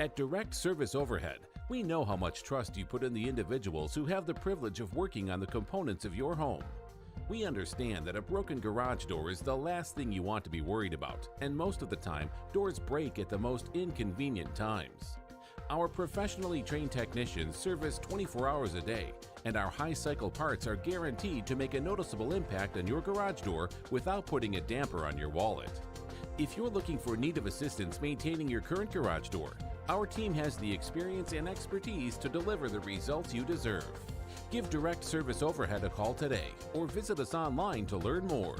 At Direct Service Overhead, we know how much trust you put in the individuals who have the privilege of working on the components of your home. We understand that a broken garage door is the last thing you want to be worried about, and most of the time, doors break at the most inconvenient times. Our professionally trained technicians service 24 hours a day, and our high-cycle parts are guaranteed to make a noticeable impact on your garage door without putting a damper on your wallet. If you're looking for need of assistance maintaining your current garage door, our team has the experience and expertise to deliver the results you deserve. Give Direct Service Overhead a call today or visit us online to learn more.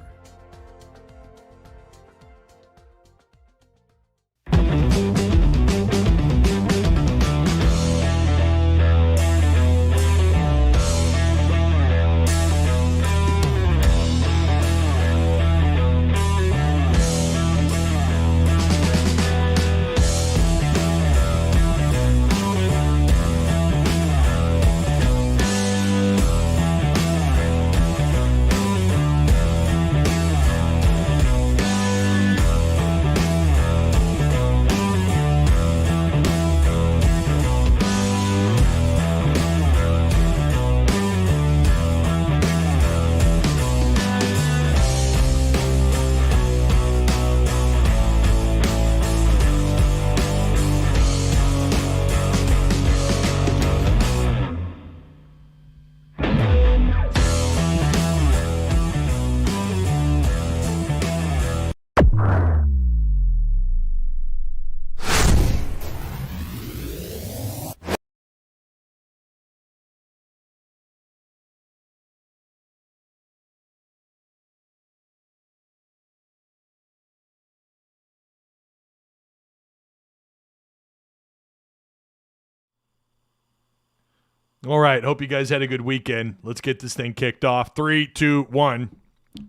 All right, hope you guys had a good weekend. Let's get this thing kicked off. 3, 2, 1.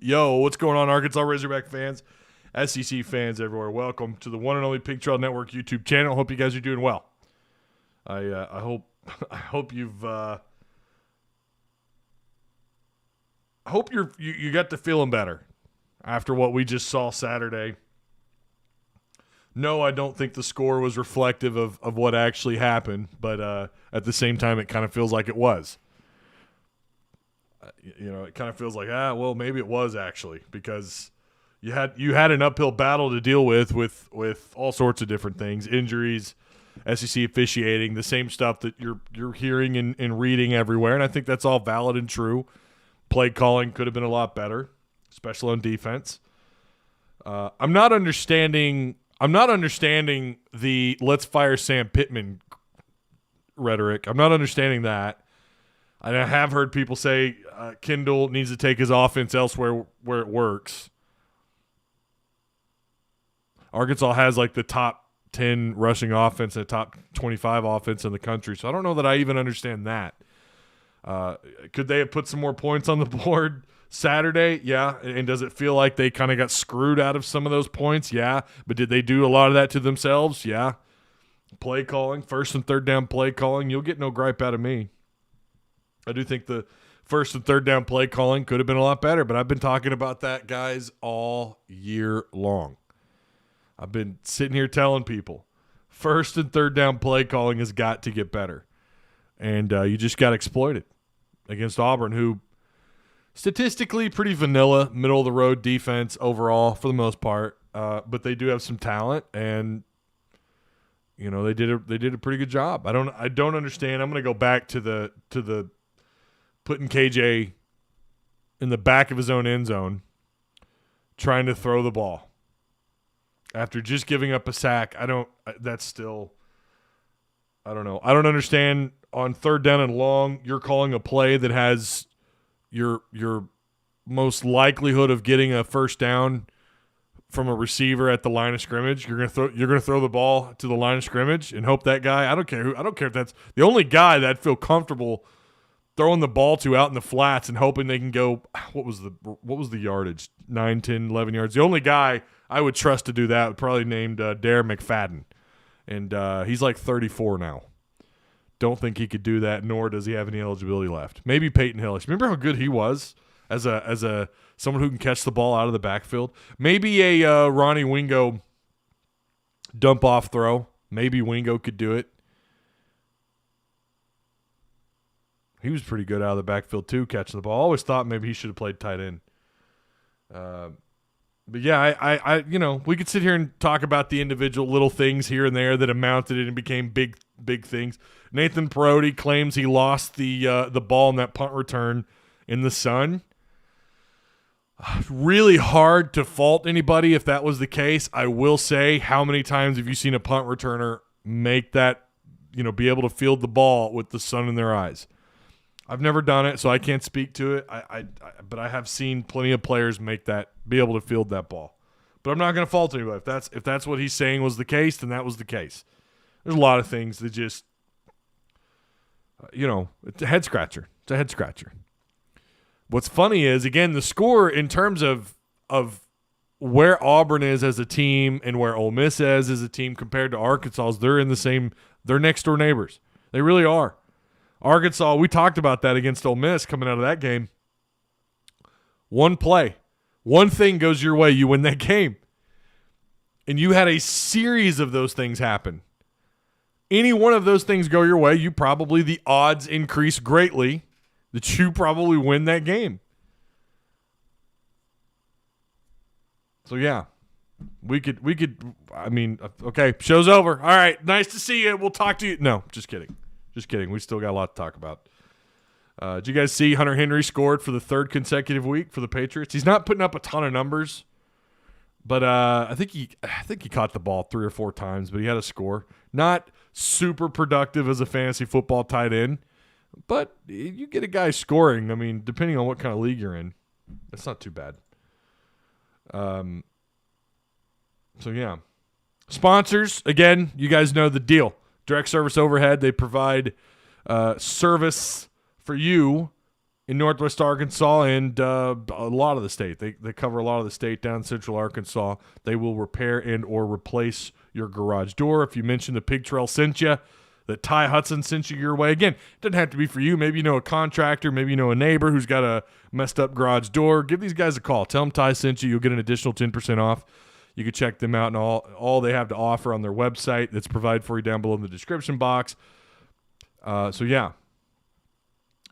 Yo, what's going on, Arkansas Razorback fans, SEC fans everywhere? Welcome to the one and only Pink Trail Network YouTube channel. Hope you guys are doing well. I hope you've hope you got to feeling better after what we just saw Saturday. No, I don't think the score was reflective of what actually happened, but at the same time, it kind of feels like it was. It kind of feels like, well, maybe it was actually, because you had an uphill battle to deal with all sorts of different things, injuries, SEC officiating, the same stuff that you're hearing and reading everywhere, and I think that's all valid and true. Play calling could have been a lot better, especially on defense. I'm not understanding the let's fire Sam Pittman rhetoric. I'm not understanding that. And I have heard people say Kendall needs to take his offense elsewhere where it works. Arkansas has like the top 10 rushing offense and top 25 offense in the country. So I don't know that I even understand that. Could they have put some more points on the board Saturday? Yeah. And does it feel like they kind of got screwed out of some of those points? Yeah. But did they do a lot of that to themselves? Yeah. Play calling, first and third down play calling, you'll get no gripe out of me. I do think the first and third down play calling could have been a lot better, but I've been talking about that, guys, all year long. I've been sitting here telling people first and third down play calling has got to get better. And you just got exploited against Auburn, who statistically pretty vanilla, middle-of-the-road defense overall for the most part, but they do have some talent, and they did a pretty good job. I don't understand. I'm going to go back to the putting KJ in the back of his own end zone, trying to throw the ball after just giving up a sack. I don't know. I don't understand. On third down and long, you're calling a play that has your most likelihood of getting a first down from a receiver at the line of scrimmage. You're gonna throw the ball to the line of scrimmage and hope that guy. I don't care if that's the only guy that I'd feel comfortable throwing the ball to out in the flats and hoping they can go. What was the yardage? 9, 10, 11 yards. The only guy I would trust to do that would probably named Dare McFadden, and he's like 34 now. Don't think he could do that, nor does he have any eligibility left. Maybe Peyton Hillis. Remember how good he was as a someone who can catch the ball out of the backfield? Maybe a Ronnie Wingo dump-off throw Maybe Wingo could do it. He was pretty good out of the backfield too, catching the ball. I always thought maybe he should have played tight end. But yeah, I we could sit here and talk about the individual little things here and there that amounted and became big things. Nathan Perotti claims he lost the ball in that punt return in the sun. Really hard to fault anybody if that was the case. I will say, how many times have you seen a punt returner make that, be able to field the ball with the sun in their eyes? I've never done it, so I can't speak to it. But I have seen plenty of players be able to field that ball. But I'm not going to fault anybody. If that's what he's saying was the case, then that was the case. There's a lot of things that just, it's a head scratcher. It's a head scratcher. What's funny is, again, the score in terms of where Auburn is as a team and where Ole Miss is as a team compared to Arkansas, they're next door neighbors. They really are. Arkansas, we talked about that against Ole Miss coming out of that game. One play, one thing goes your way, you win that game. And you had a series of those things happen. Any one of those things go your way, the odds increase greatly that you probably win that game. So yeah, okay, show's over. All right, nice to see you. We'll talk to you. No, just kidding. Just kidding. We still got a lot to talk about. Did you guys see Hunter Henry scored for the third consecutive week for the Patriots? He's not putting up a ton of numbers, but I think he caught the ball 3 or 4 times, but he had a score. Not super productive as a fantasy football tight end, but you get a guy scoring. I mean, depending on what kind of league you're in, that's not too bad. So yeah. Sponsors, again, you guys know the deal. Direct Service Overhead, they provide service for you in Northwest Arkansas and a lot of the state. They cover a lot of the state down in Central Arkansas. They will repair and or replace your garage door. If you mention the Pig Trail sent you, that Ty Hudson sent you your way. Again, it doesn't have to be for you. Maybe you know a contractor. Maybe you know a neighbor who's got a messed up garage door. Give these guys a call. Tell them Ty sent you. You'll get an additional 10% off. You can check them out and all they have to offer on their website that's provided for you down below in the description box. So, yeah.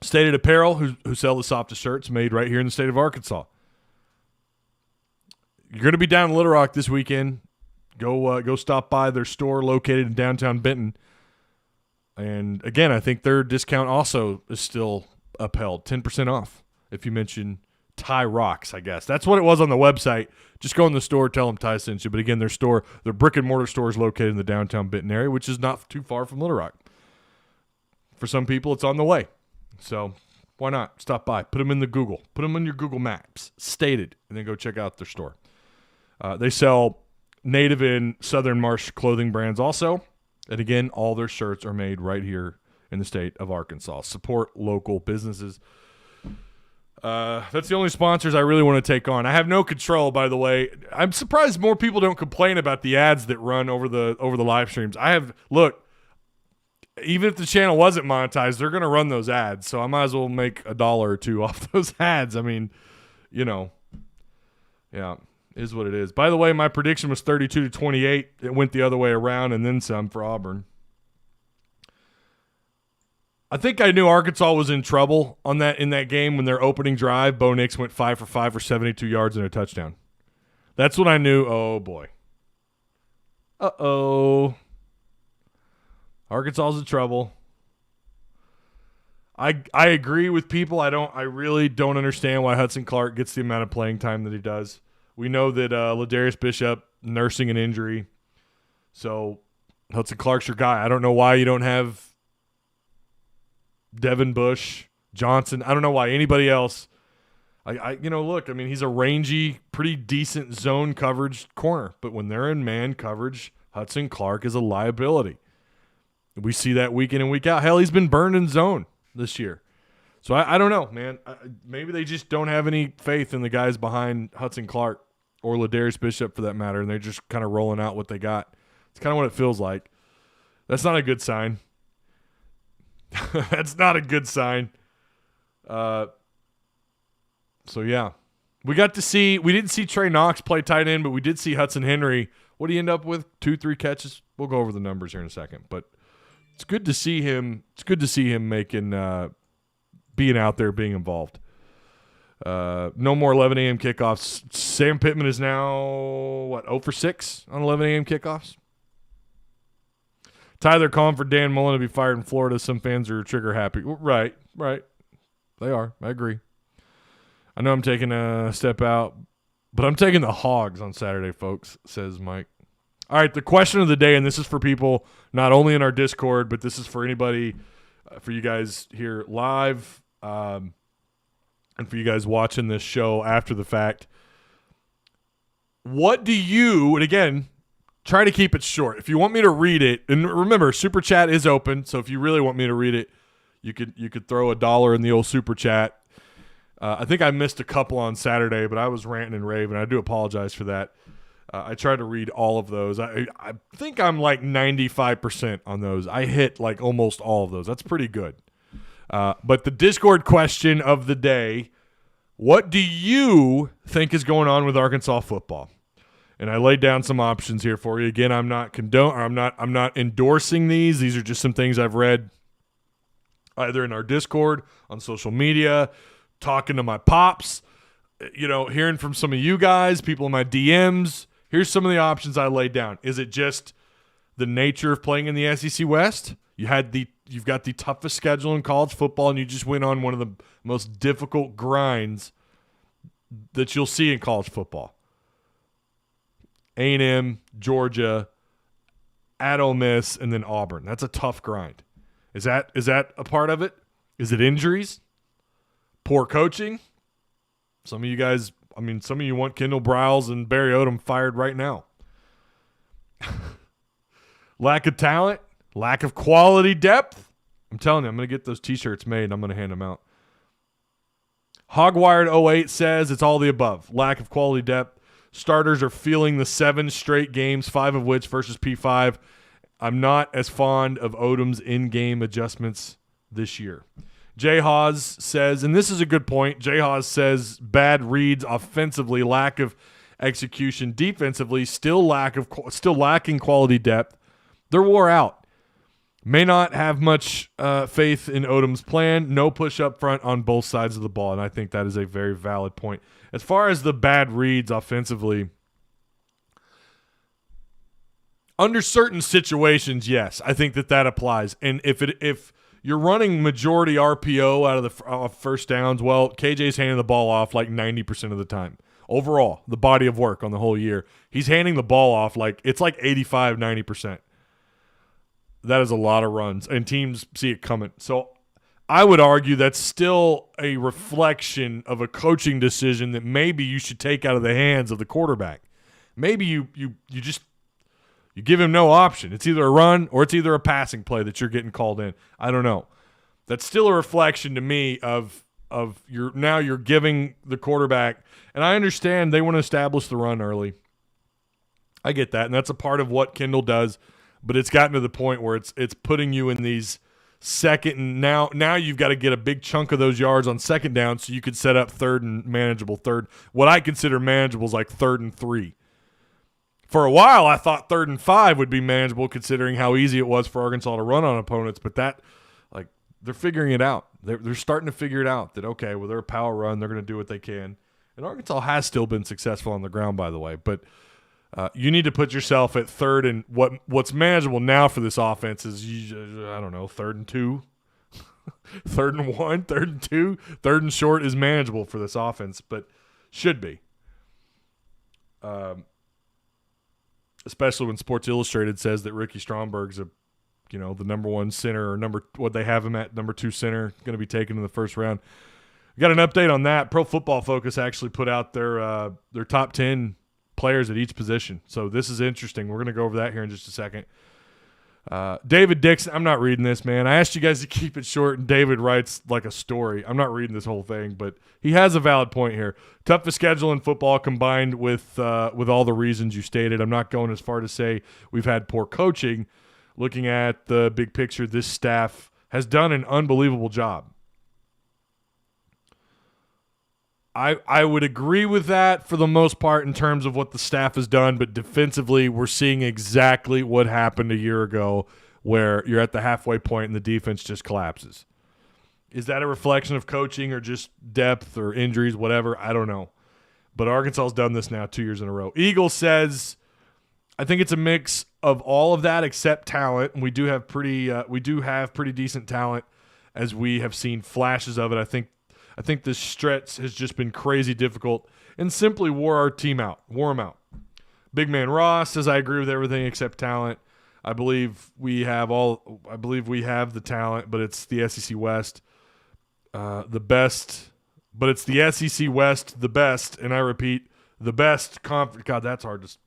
Stated Apparel, who sell the softest shirts made right here in the state of Arkansas. You're going to be down in Little Rock this weekend. Go stop by their store located in downtown Benton. And, again, I think their discount also is still upheld. 10% off if you mention Ty Rocks, I guess. That's what it was on the website. Just go in the store, tell them Ty sent you. But again, their brick-and-mortar store is located in the downtown Benton area, which is not too far from Little Rock. For some people, it's on the way. So why not? Stop by. Put them in the Google. Put them in your Google Maps, stated, and then go check out their store. They sell native and Southern Marsh clothing brands also. And again, all their shirts are made right here in the state of Arkansas. Support local businesses. That's the only sponsors I really want to take on. I have no control, by the way. I'm surprised more people don't complain about the ads that run over the live streams. Even if the channel wasn't monetized, they're going to run those ads, so I might as well make $1 or $2 off those ads. I mean, yeah, is what it is. By the way, my prediction was 32-28. It went the other way around and then some for Auburn. I think I knew Arkansas was in trouble in that game when their opening drive, Bo Nix went 5 for 5 for 72 yards and a touchdown. That's when I knew, oh boy. Uh-oh. Arkansas's in trouble. I agree with people. I really don't understand why Hudson Clark gets the amount of playing time that he does. We know that Ladarius Bishop nursing an injury. So Hudson Clark's your guy. I don't know why you don't have Devin Bush, Johnson. I don't know why anybody else. Look, I mean, he's a rangy, pretty decent zone coverage corner. But when they're in man coverage, Hudson Clark is a liability. We see that week in and week out. Hell, he's been burned in zone this year. So I don't know, man. Maybe they just don't have any faith in the guys behind Hudson Clark or Ladarius Bishop for that matter, and they're just kind of rolling out what they got. It's kind of what it feels like. That's not a good sign. That's not a good sign. So, yeah. We didn't see Trey Knox play tight end, but we did see Hudson Henry What do you end up with? 2-3 catches? We'll go over the numbers here in a second. But it's good to see him. It's good to see him making being out there, being involved. No more 11 a.m. kickoffs. Sam Pittman is now, 0 for 6 on 11 a.m. kickoffs? Tyler calling for Dan Mullen to be fired in Florida. Some fans are trigger happy. Right. They are. I agree. I know I'm taking a step out, but I'm taking the Hogs on Saturday, folks, says Mike. All right, the question of the day, and this is for people not only in our Discord, but this is for anybody, for you guys here live, and for you guys watching this show after the fact. What do you, and again, try to keep it short. If you want me to read it, and remember, Super Chat is open, so if you really want me to read it, you could throw $1 in the old Super Chat. I think I missed a couple on Saturday, but I was ranting and raving. I do apologize for that. I tried to read all of those. I think I'm like 95% on those. I hit like almost all of those. That's pretty good. But the Discord question of the day, what do you think is going on with Arkansas football? And I laid down some options here for you. Again, I'm not endorsing these. These are just some things I've read either in our Discord, on social media, talking to my pops, hearing from some of you guys, people in my DMs. Here's some of the options I laid down. Is it just the nature of playing in the SEC West? You've got the toughest schedule in college football, and you just went on one of the most difficult grinds that you'll see in college football. A&M, Georgia, at Ole Miss, and then Auburn. That's a tough grind. Is that a part of it? Is it injuries? Poor coaching? Some of you want Kendall Briles and Barry Odom fired right now. Lack of talent? Lack of quality depth? I'm telling you, I'm going to get those T-shirts made, and I'm going to hand them out. Hogwired08 says it's all the above. Lack of quality depth. Starters are feeling the 7 straight games, 5 of which versus P5. I'm not as fond of Odom's in-game adjustments this year. Jay Hawes says, and this is a good point, Jay Hawes says bad reads offensively, lack of execution defensively, still lacking quality depth. They're wore out. May not have much faith in Odom's plan. No push up front on both sides of the ball, and I think that is a very valid point. As far as the bad reads offensively, under certain situations, yes, I think that applies. And if you're running majority RPO out of the first downs, well, KJ's handing the ball off like 90% of the time. Overall, the body of work on the whole year, he's handing the ball off like it's like 85, 90%. That is a lot of runs, and teams see it coming. So I would argue that's still a reflection of a coaching decision that maybe you should take out of the hands of the quarterback. Maybe you give him no option. It's either a run or it's either a passing play that you're getting called in. I don't know. That's still a reflection to me of you're giving the quarterback, and I understand they want to establish the run early. I get that, and that's a part of what Kendall does. But it's gotten to the point where it's putting you in these second, and now you've got to get a big chunk of those yards on second down so you could set up third and manageable third. What I consider manageable is like 3rd and 3. For a while, I thought 3rd and 5 would be manageable considering how easy it was for Arkansas to run on opponents. But they're figuring it out. They're starting to figure it out that, okay, well, they're a power run. They're going to do what they can. And Arkansas has still been successful on the ground, by the way. But you need to put yourself at 3rd, and what's manageable now for this offense is, 3rd and 2, 3rd and 1, 3rd and 2, 3rd and short is manageable for this offense, but should be. Especially when Sports Illustrated says that Ricky Stromberg's the number 1 center, or what they have him at, number 2 center, going to be taken in the first round. We got an update on that. Pro Football Focus actually put out their top 10 players at each position. So this is interesting. We're going to go over that here in just a second. David Dixon, I'm not reading this, man. I asked you guys to keep it short, and David writes like a story. I'm not reading this whole thing, but he has a valid point here. Toughest schedule in football combined with all the reasons you stated. I'm not going as far to say we've had poor coaching. Looking at the big picture, this staff has done an unbelievable job. I would agree with that for the most part in terms of what the staff has done, but defensively we're seeing exactly what happened a year ago where you're at the halfway point and the defense just collapses. Is that a reflection of coaching or just depth or injuries, whatever? I don't know. But Arkansas has done this now 2 years in a row. Eagle says, I think it's a mix of all of that except talent. And we do have pretty decent talent as we have seen flashes of it. I think this stretch has just been crazy difficult and simply wore them out. Big man Ross says, I agree with everything except talent. I believe we have the talent, but it's the SEC West, the best. But it's the SEC West, the best, and I repeat, the best conference. God, that's hard to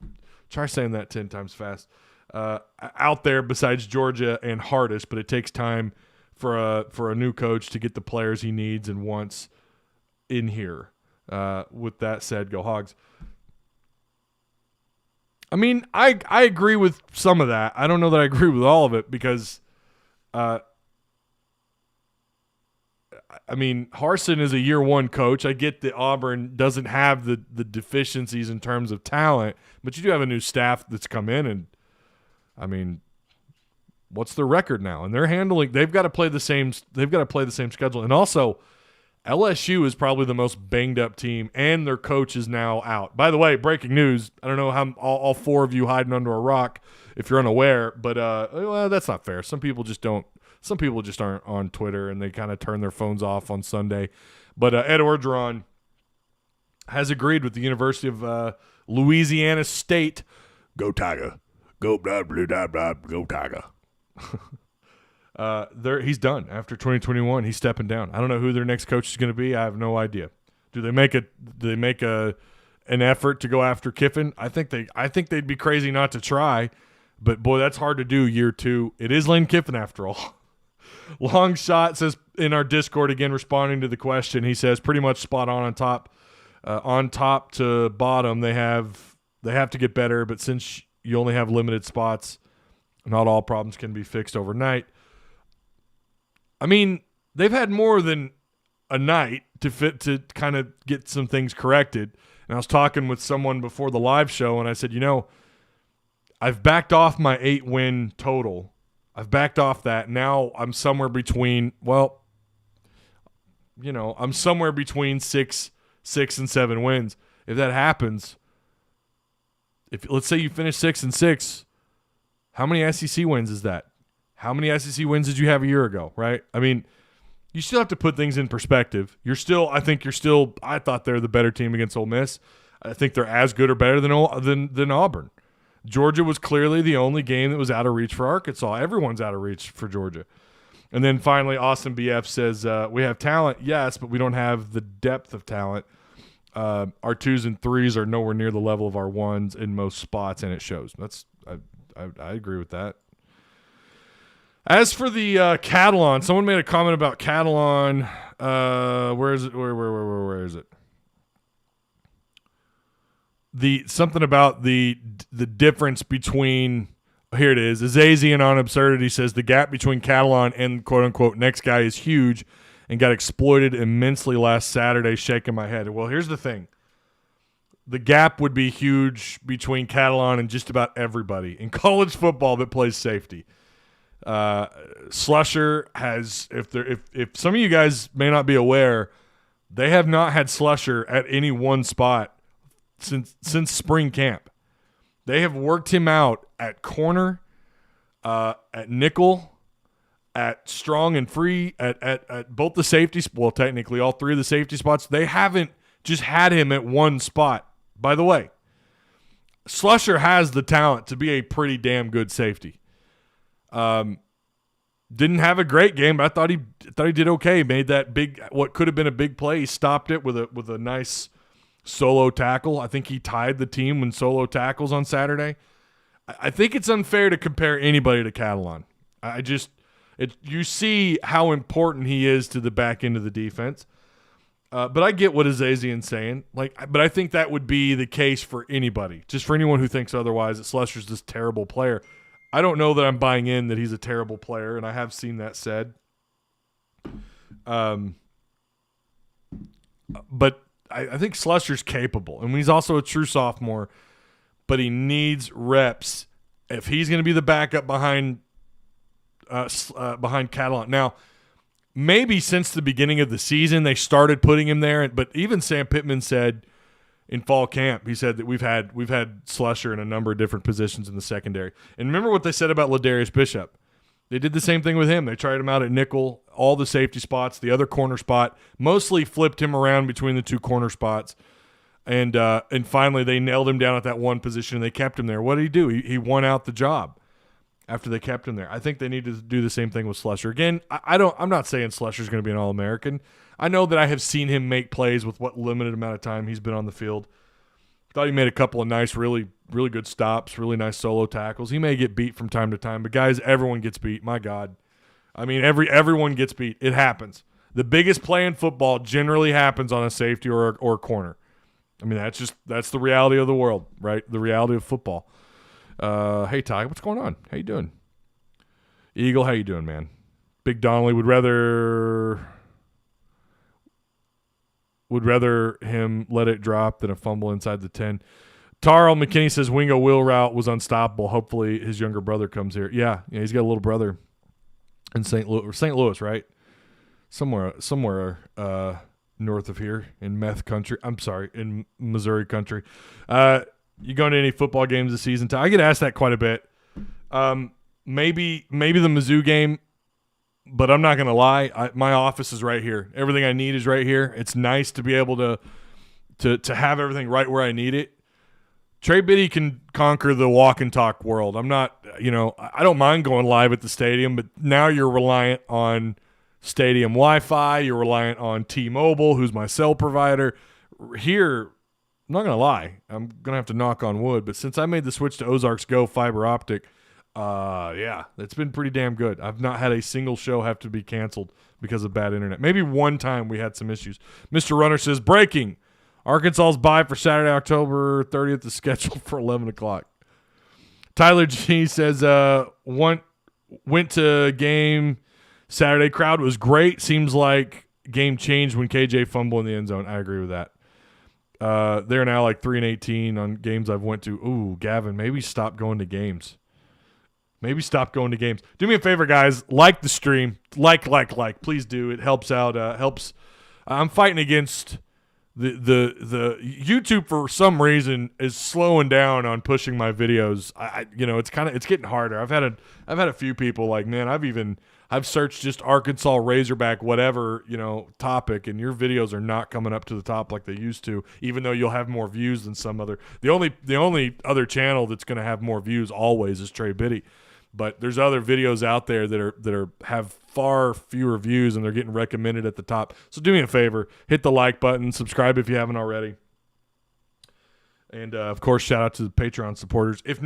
try saying that 10 times fast. Out there besides Georgia and hardest, but it takes time for a new coach to get the players he needs and wants in here. With that said, go Hogs. I mean, I agree with some of that. I don't know that I agree with all of it because, I mean, Harsin is a year one coach. I get that Auburn doesn't have the deficiencies in terms of talent, but you do have a new staff that's come in, and I mean, what's their record now? And they've got to play the same schedule. And also, LSU is probably the most banged up team, and their coach is now out. By the way, breaking news. I don't know how all four of you hiding under a rock if you're unaware, but well, that's not fair. Some people just aren't on Twitter, and they kind of turn their phones off on Sunday. But Ed Orgeron has agreed with the University of Louisiana State. Go Tiger. Go blah, blah, blah, blah, go Tiger. He's done after 2021. He's stepping down. I don't know who their next coach is going to be. I have no idea. Do they make an effort to go after Kiffin? I think they'd be crazy not to try. But boy, that's hard to do year two. It is Lane Kiffin after all. Long Shot says in our Discord, again responding to the question, he says pretty much spot on top to bottom. They have to get better, but since you only have limited spots, not all problems can be fixed overnight. I mean, they've had more than a night to kind of get some things corrected. And I was talking with someone before the live show, and I said, I've backed off my 8-win total. I've backed off that. Now I'm somewhere between, I'm somewhere between 6 and 7 wins. If that happens, let's say you finish 6-6, how many SEC wins is that? How many SEC wins did you have a year ago, right? I mean, you still have to put things in perspective. I thought they're the better team against Ole Miss. I think they're as good or better than Auburn. Georgia was clearly the only game that was out of reach for Arkansas. Everyone's out of reach for Georgia. And then finally, Austin BF says, we have talent, yes, but we don't have the depth of talent. Our 2s and 3s are nowhere near the level of our 1s in most spots, and it shows. I agree with that. As for the Catalan, someone made a comment about Catalan. Where is it? Where is it? Something about the difference between, here it is. Azazian on Absurdity says the gap between Catalan and quote unquote next guy is huge and got exploited immensely last Saturday. Shaking my head. Well, here's the thing. The gap would be huge between Catalan and just about everybody in college football that plays safety. Slusher has, if some of you guys may not be aware, they have not had Slusher at any one spot since spring camp. They have worked him out at corner, at nickel, at strong and free, at both the safety, well, technically all three of the safety spots. They haven't just had him at one spot. By the way, Slusher has the talent to be a pretty damn good safety. Didn't have a great game, but I thought he did okay. Made that what could have been a big play. He stopped it with a nice solo tackle. I think he tied the team in solo tackles on Saturday. I think it's unfair to compare anybody to Catalan. You see how important he is to the back end of the defense. But I get what Azazian's saying. But I think that would be the case for anybody. Just for anyone who thinks otherwise, that Slusher's this terrible player. I don't know that I'm buying in that he's a terrible player, and I have seen that said. But I think Slusher's capable, and he's also a true sophomore, but he needs reps if he's going to be the backup behind Catalan. Now, maybe since the beginning of the season they started putting him there, but even Sam Pittman said in fall camp, he said that we've had Slusher in a number of different positions in the secondary. And remember what they said about Ladarius Bishop. They did the same thing with him. They tried him out at nickel, all the safety spots, the other corner spot, mostly flipped him around between the two corner spots. And finally they nailed him down at that one position and they kept him there. What did he do? He won out the job after they kept him there. I think they need to do the same thing with Slusher. Again, I'm not saying Slusher's going to be an All-American. I know that I have seen him make plays with what limited amount of time he's been on the field. Thought he made a couple of nice, really, really good stops, really nice solo tackles. He may get beat from time to time, but guys, everyone gets beat. My God. I mean, everyone gets beat. It happens. The biggest play in football generally happens on a safety or a corner. I mean, that's the reality of the world, right? The reality of football. Hey, Ty, what's going on? How you doing? Eagle, how you doing, man? Big Donnelly would rather him let it drop than a fumble inside the 10. Tarl McKinney says Wingo wheel route was unstoppable. Hopefully his younger brother comes here. Yeah, he's got a little brother in St. Louis, right? Somewhere north of here in meth country. I'm sorry, in Missouri country. You going to any football games this season? I get asked that quite a bit. Maybe the Mizzou game, but I'm not going to lie. My office is right here. Everything I need is right here. It's nice to be able to have everything right where I need it. Trey Biddy can conquer the walk and talk world. I'm not, I don't mind going live at the stadium, but now you're reliant on stadium Wi-Fi. You're reliant on T-Mobile, who's my cell provider. Here, I'm not going to lie. I'm going to have to knock on wood, but since I made the switch to Ozarks Go fiber optic, it's been pretty damn good. I've not had a single show have to be canceled because of bad internet. Maybe one time we had some issues. Mr. Runner says, breaking. Arkansas's bye for Saturday, October 30th is scheduled for 11 o'clock. Tyler G says, went to game Saturday. Crowd was great. Seems like game changed when KJ fumbled in the end zone. I agree with that. They're now like 3-18 on games I've went to. Ooh, Gavin, maybe stop going to games. Do me a favor, guys. Like the stream. Like. Please do. It helps out. Helps. I'm fighting against the YouTube for some reason is slowing down on pushing my videos. It's getting harder. I've had a few people like, man, I've searched just Arkansas Razorback whatever, topic, and your videos are not coming up to the top like they used to, even though you'll have more views than some other. The only other channel that's going to have more views always is Trey Biddy. But there's other videos out there that have far fewer views and they're getting recommended at the top. So do me a favor, hit the like button, subscribe if you haven't already. And of course, shout out to the Patreon supporters. If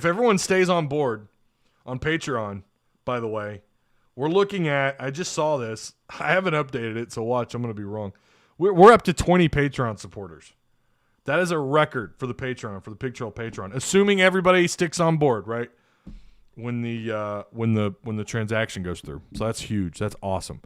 everyone stays on board on Patreon, by the way, we're looking at, I just saw this. I haven't updated it, so watch, I'm going to be wrong. We're up to 20 Patreon supporters. That is a record for the Patreon, for the Pig Trail Patreon, assuming everybody sticks on board, right? When the transaction goes through. So that's huge. That's awesome.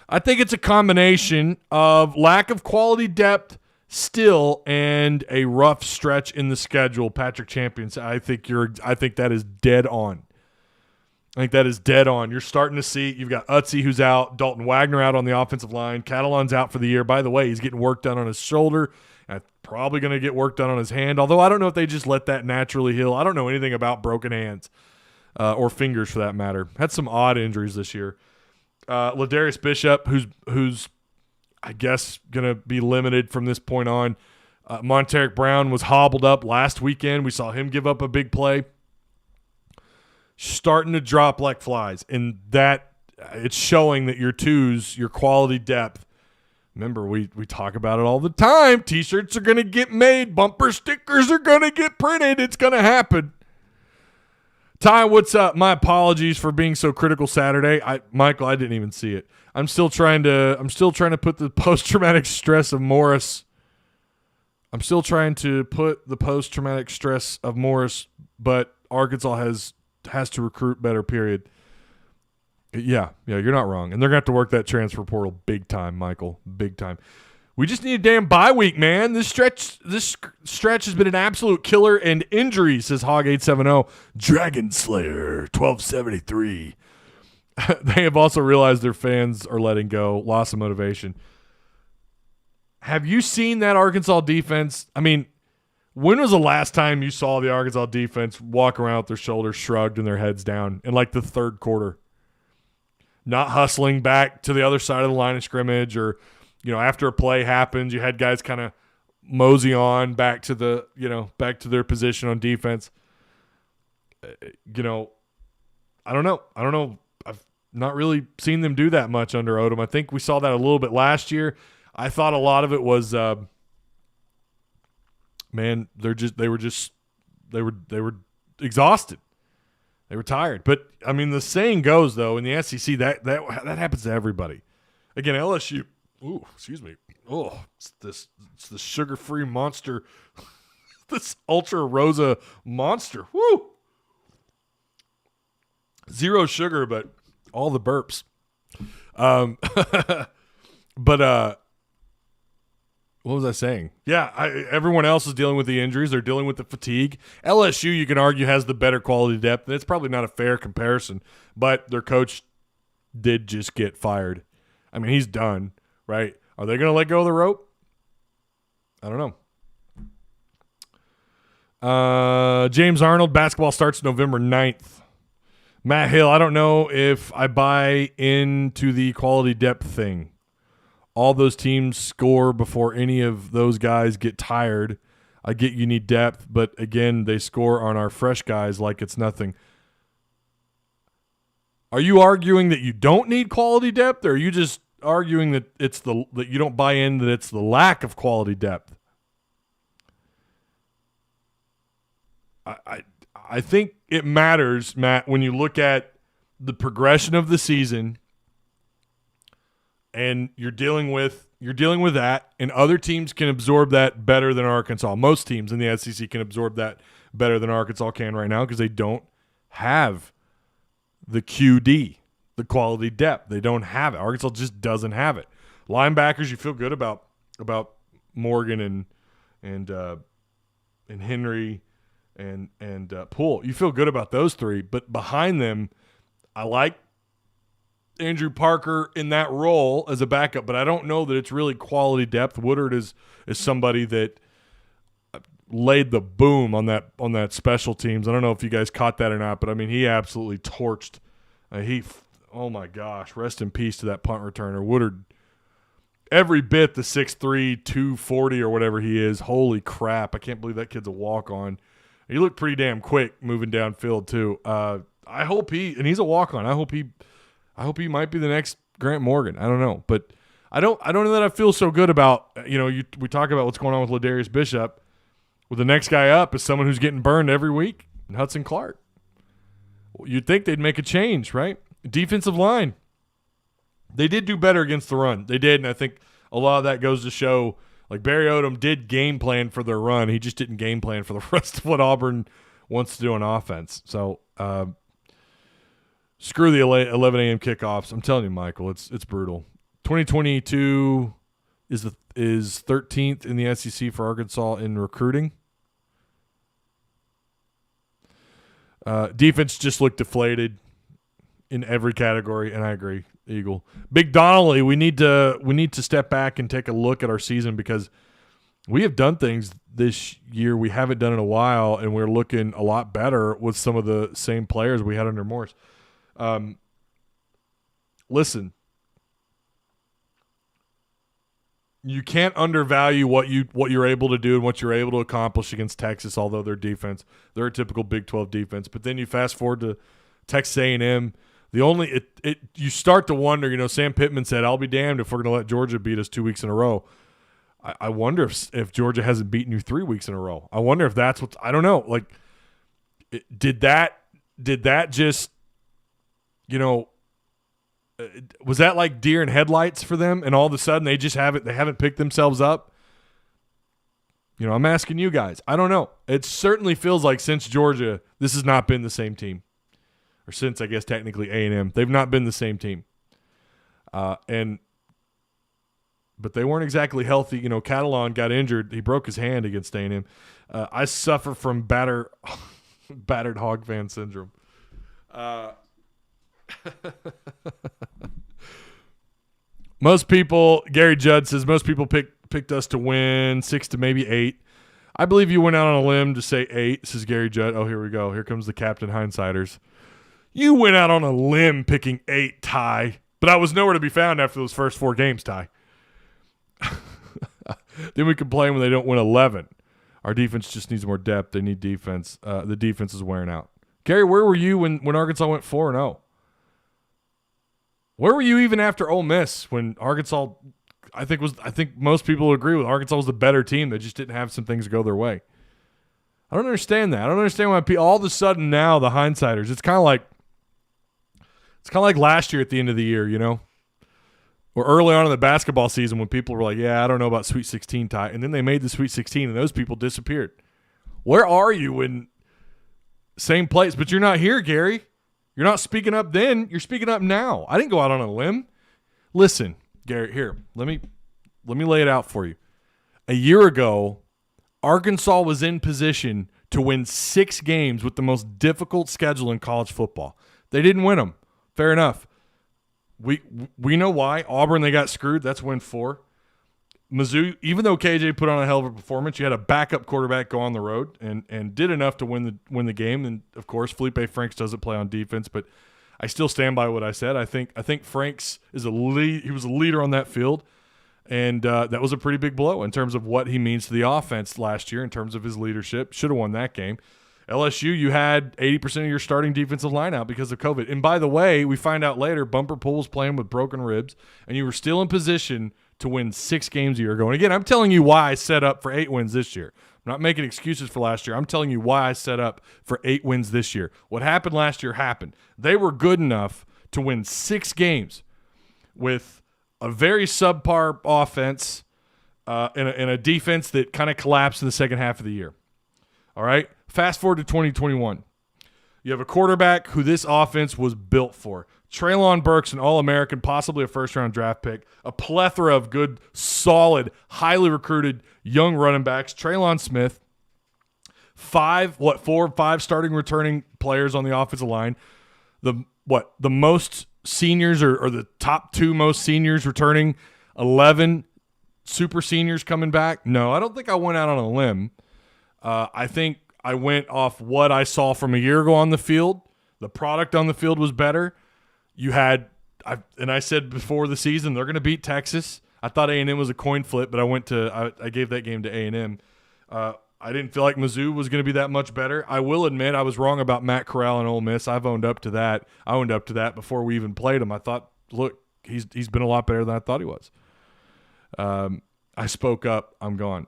I think it's a combination of lack of quality depth still and a rough stretch in the schedule. Patrick Champion, I think that is dead on. You're starting to see, you've got Utzi who's out, Dalton Wagner out on the offensive line, Catalan's out for the year. By the way, he's getting work done on his shoulder. Probably going to get work done on his hand, although I don't know if they just let that naturally heal. I don't know anything about broken hands or fingers for that matter. Had some odd injuries this year. Ladarius Bishop, who's I guess going to be limited from this point on. Monteric Brown was hobbled up last weekend. We saw him give up a big play. Starting to drop like flies, and that it's showing that your twos, your quality depth. Remember, we talk about it all the time. T-shirts are going to get made. Bumper stickers are going to get printed. It's going to happen. Ty, what's up? My apologies for being so critical Saturday. Michael, I didn't even see it. I'm still trying to put the post-traumatic stress of Morris. But Arkansas has to recruit better, period. Yeah, you're not wrong. And they're going to have to work that transfer portal big time, Michael. Big time. We just need a damn bye week, man. This stretch has been an absolute killer, and injury, says Hog870. Dragon Slayer 1273. They have also realized their fans are letting go. Loss of motivation. Have you seen that Arkansas defense? I mean, when was the last time you saw the Arkansas defense walk around with their shoulders shrugged and their heads down in like the third quarter? Not hustling back to the other side of the line of scrimmage, or, after a play happens, you had guys kind of mosey on back to their position on defense. I don't know. I've not really seen them do that much under Odom. I think we saw that a little bit last year. I thought a lot of it was, man, they were exhausted. They were tired. But I mean, the saying goes though in the SEC that happens to everybody. Again, LSU. Ooh, excuse me. Oh, it's the sugar-free monster. This Ultra Rosa monster. Woo! Zero sugar, but all the burps. But what was I saying? Yeah, everyone else is dealing with the injuries. They're dealing with the fatigue. LSU, you can argue, has the better quality depth. It's probably not a fair comparison, but their coach did just get fired. I mean, he's done, right? Are they going to let go of the rope? I don't know. James Arnold, basketball starts November 9th. Matt Hill, I don't know if I buy into the quality depth thing. All those teams score before any of those guys get tired. I get you need depth, but again, they score on our fresh guys like it's nothing. Are you arguing that you don't need quality depth, or are you just arguing that that you don't buy in that it's the lack of quality depth? I think it matters, Matt, when you look at the progression of the season. And you're dealing with that, and other teams can absorb that better than Arkansas. Most teams in the SEC can absorb that better than Arkansas can right now because they don't have the QD, the quality depth. They don't have it. Arkansas just doesn't have it. Linebackers, you feel good about Morgan and Henry and Poole. You feel good about those three, but behind them, I like Andrew Parker in that role as a backup, but I don't know that it's really quality depth. Woodard is somebody that laid the boom on that special teams. I don't know if you guys caught that or not, but I mean, he absolutely torched. Oh my gosh, rest in peace to that punt returner. Woodard, every bit the 6'3", 240 or whatever he is. Holy crap, I can't believe that kid's a walk-on. He looked pretty damn quick moving downfield too. I hope he's a walk-on. I hope he might be the next Grant Morgan. I don't know, but I don't know that I feel so good about. We talk about what's going on with Ladarius Bishop. Well, the next guy up is someone who's getting burned every week, Hudson Clark. You'd think they'd make a change, right? Defensive line. They did do better against the run. They did, and I think a lot of that goes to show, like, Barry Odom did game plan for their run. He just didn't game plan for the rest of what Auburn wants to do on offense. So, screw the 11 a.m. kickoffs. I'm telling you, Michael, it's brutal. 2022 is 13th in the SEC for Arkansas in recruiting. Defense just looked deflated in every category, and I agree, Eagle. Big Donnelly, we need to step back and take a look at our season because we have done things this year we haven't done in a while, and we're looking a lot better with some of the same players we had under Morris. Listen, you can't undervalue what you're able to do and what you're able to accomplish against Texas, although their defense, they're a typical Big 12 defense. But then you fast forward to Texas A&M. You start to wonder, Sam Pittman said, I'll be damned if we're going to let Georgia beat us 2 weeks in a row. I wonder if Georgia hasn't beaten you 3 weeks in a row. I wonder if that's what – I don't know. Like, did that just – was that like deer in headlights for them, and all of a sudden they haven't picked themselves up? I'm asking you guys. I don't know. It certainly feels like since Georgia, this has not been the same team, or since I guess technically A&M, they've not been the same team. And but they weren't exactly healthy. You know, Catalan got injured. He broke his hand against A&M. I suffer from battered hog fan syndrome. Most people, Gary Judd says, most people picked us to win 6 to maybe 8. I believe you went out on a limb to say 8, says Gary Judd. Oh, here we go. Here comes the Captain Hindsiders. You went out on a limb picking 8, Ty, but I was nowhere to be found after those first 4 games, Ty. Then we complain when they don't win 11. Our defense just needs more depth. They need defense. The defense is wearing out. Gary, where were you when Arkansas went 4-0? Where were you even after Ole Miss when Arkansas, I think most people agree with Arkansas was the better team. They just didn't have some things go their way. I don't understand that. I don't understand why all of a sudden now the hindsiders, it's kind of like last year at the end of the year, you know, or early on in the basketball season when people were like, yeah, I don't know about Sweet 16, Ty. And then they made the Sweet 16 and those people disappeared. Where are you when same place? But you're not here, Gary. You're not speaking up then. You're speaking up now. I didn't go out on a limb. Listen, Gary, here, let me lay it out for you. A year ago, Arkansas was in position to win 6 games with the most difficult schedule in college football. They didn't win them. Fair enough. We know why. Auburn, they got screwed. That's win 4. Mizzou, even though KJ put on a hell of a performance, you had a backup quarterback go on the road and did enough to win the game. And of course, Felipe Franks doesn't play on defense, but I still stand by what I said. I think Franks is a lead. He was a leader on that field, and that was a pretty big blow in terms of what he means to the offense last year in terms of his leadership. Should have won that game. LSU, you had 80% of your starting defensive line out because of COVID. And by the way, we find out later, Bumper Pool was playing with broken ribs, and you were still in position to win 6 games a year ago. And again, I'm telling you why I set up for 8 wins this year. I'm not making excuses for last year. I'm telling you why I set up for 8 wins this year. What happened last year happened. They were good enough to win 6 games with a very subpar offense and a defense that kind of collapsed in the second half of the year. All right? Fast forward to 2021. You have a quarterback who this offense was built for. Treylon Burks, an All-American, possibly a first-round draft pick. A plethora of good, solid, highly recruited young running backs. Treylon Smith. 4 or 5 starting returning players on the offensive line. The most seniors or the top 2 most seniors returning. 11 super seniors coming back. No, I don't think I went out on a limb. I think I went off what I saw from a year ago on the field. The product on the field was better. You had, I said before the season, they're going to beat Texas. I thought A&M was a coin flip, but I gave that game to A&M. I didn't feel like Mizzou was going to be that much better. I will admit I was wrong about Matt Corral and Ole Miss. I've owned up to that. I owned up to that before we even played him. I thought, look, he's been a lot better than I thought he was. I spoke up. I'm gone.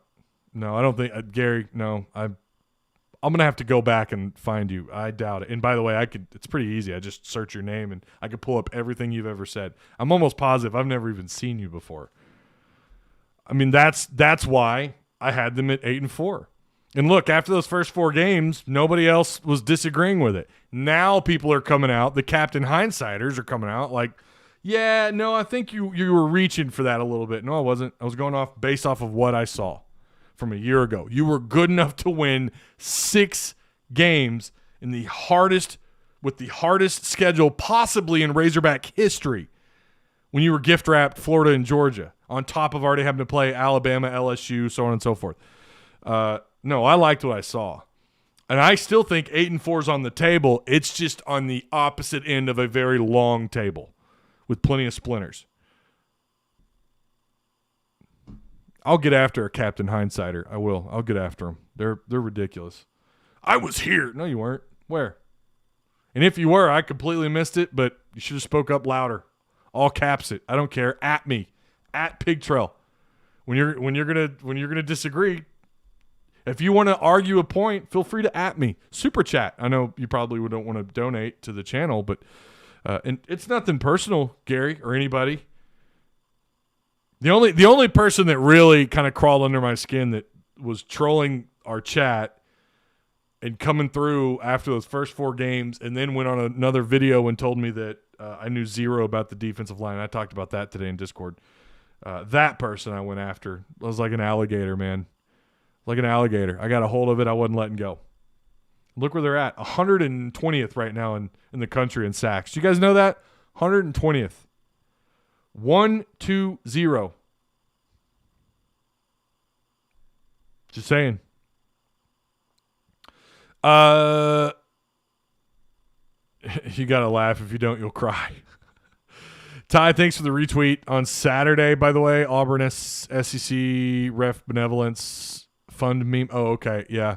No, I don't think Gary. No, I'm going to have to go back and find you. I doubt it. And by the way, it's pretty easy. I just search your name and I could pull up everything you've ever said. I'm almost positive I've never even seen you before. I mean, that's why I had them at 8-4. And look, after those first 4 games, nobody else was disagreeing with it. Now people are coming out. The Captain Hindsiders are coming out like, yeah, no, I think you were reaching for that a little bit. No, I wasn't. I was going based off of what I saw from a year ago. You were good enough to win 6 games with the hardest schedule possibly in Razorback history when you were gift-wrapped Florida and Georgia on top of already having to play Alabama, LSU, so on and so forth. No, I liked what I saw. And I still think 8-4 is on the table. It's just on the opposite end of a very long table with plenty of splinters. I'll get after a Captain Hindsider. I will. I'll get after them. They're ridiculous. I was here. No, you weren't. Where? And if you were, I completely missed it, but you should have spoke up louder. All caps it. I don't care. At me. At Pig Trail. When you're gonna disagree, if you want to argue a point, feel free to at me. Super chat. I know you probably don't want to donate to the channel, but and it's nothing personal, Gary, or anybody. The only person that really kind of crawled under my skin that was trolling our chat and coming through after those first 4 games and then went on another video and told me that I knew 0 about the defensive line. I talked about that today in Discord. That person I went after was like an alligator, man. Like an alligator. I got a hold of it. I wasn't letting go. Look where they're at. 120th right now in the country in sacks. Do you guys know that? 120th. 1-2-0. Just saying. You got to laugh. If you don't, you'll cry. Ty, thanks for the retweet on Saturday, by the way. Auburn SEC Ref Benevolence Fund meme. Oh, okay. Yeah.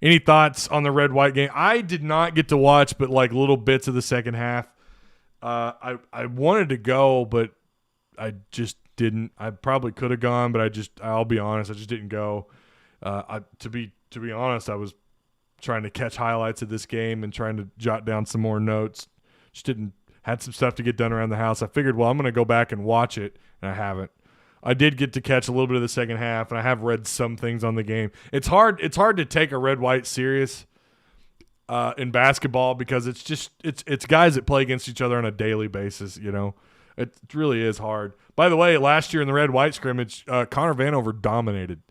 Any thoughts on the red-white game? I did not get to watch but like little bits of the second half. I wanted to go, but I just didn't. I probably could have gone, but I'll be honest, I just didn't go. To be honest, I was trying to catch highlights of this game and trying to jot down some more notes. Just had some stuff to get done around the house. I figured, well, I'm going to go back and watch it, and I haven't. I did get to catch a little bit of the second half, and I have read some things on the game. It's hard to take a red-white serious in basketball because it's guys that play against each other on a daily basis, you know. It really is hard. By the way, last year in the red-white scrimmage, Connor Vanover dominated.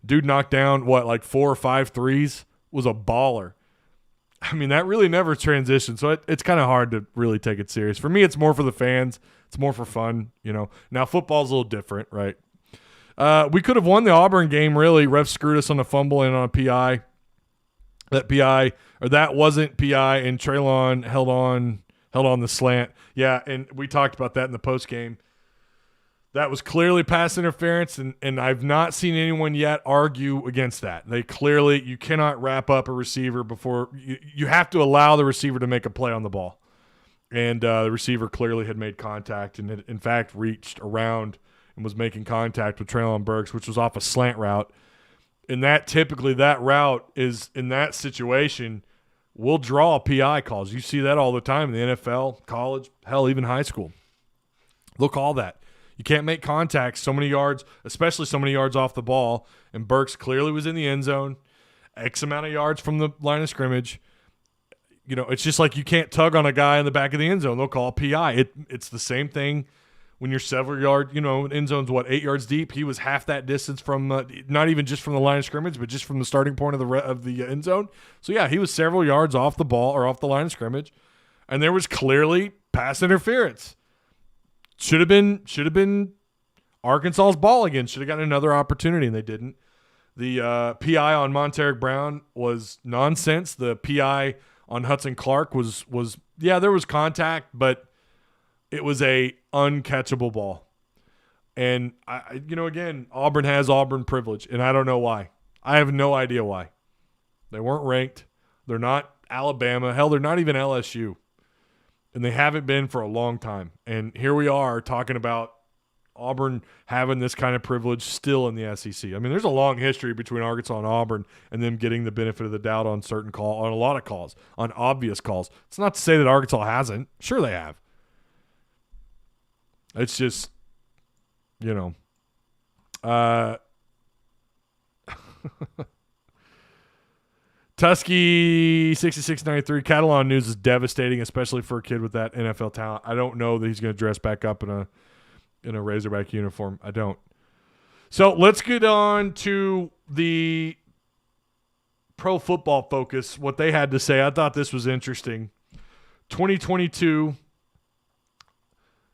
Dude knocked down, like 4 or 5 threes, was a baller. I mean, that really never transitioned, so it's kind of hard to really take it serious. For me, it's more for the fans. It's more for fun, you know. Now, football's a little different, right? We could have won the Auburn game, really. Refs screwed us on a fumble and on a PI. That wasn't PI, and Treylon held on the slant. Yeah, and we talked about that in the postgame. That was clearly pass interference, and I've not seen anyone yet argue against that. You cannot wrap up a receiver before you have to allow the receiver to make a play on the ball. And the receiver clearly had made contact and had, in fact, reached around and was making contact with Treylon Burks, which was off a slant route. And that route is, in that situation, will draw PI calls. You see that all the time in the NFL, college, hell, even high school. They'll call that. You can't make contact so many yards, especially so many yards off the ball. And Burks clearly was in the end zone, X amount of yards from the line of scrimmage. You know, it's just like you can't tug on a guy in the back of the end zone. They'll call PI. It's the same thing when you're several yards, end zone's 8 yards deep. He was half that distance from, not even just from the line of scrimmage, but just from the starting point of the end zone. So, yeah, he was several yards off the ball or off the line of scrimmage. And there was clearly pass interference. Should have been Arkansas's ball again. Should have gotten another opportunity, and they didn't. The PI on Monteric Brown was nonsense. The PI on Hudson Clark was there was contact, but it was a uncatchable ball. And again, Auburn has Auburn privilege, and I don't know why. I have no idea why. They weren't ranked. They're not Alabama. Hell, they're not even LSU. And they haven't been for a long time. And here we are talking about Auburn having this kind of privilege still in the SEC. I mean, there's a long history between Arkansas and Auburn and them getting the benefit of the doubt on on a lot of calls, on obvious calls. It's not to say that Arkansas hasn't. Sure they have. It's just, Tusky 6693 Catalan news is devastating, especially for a kid with that NFL talent. I don't know that he's going to dress back up in a Razorback uniform. I don't. So let's get on to the Pro Football Focus, what they had to say. I thought this was interesting. 2022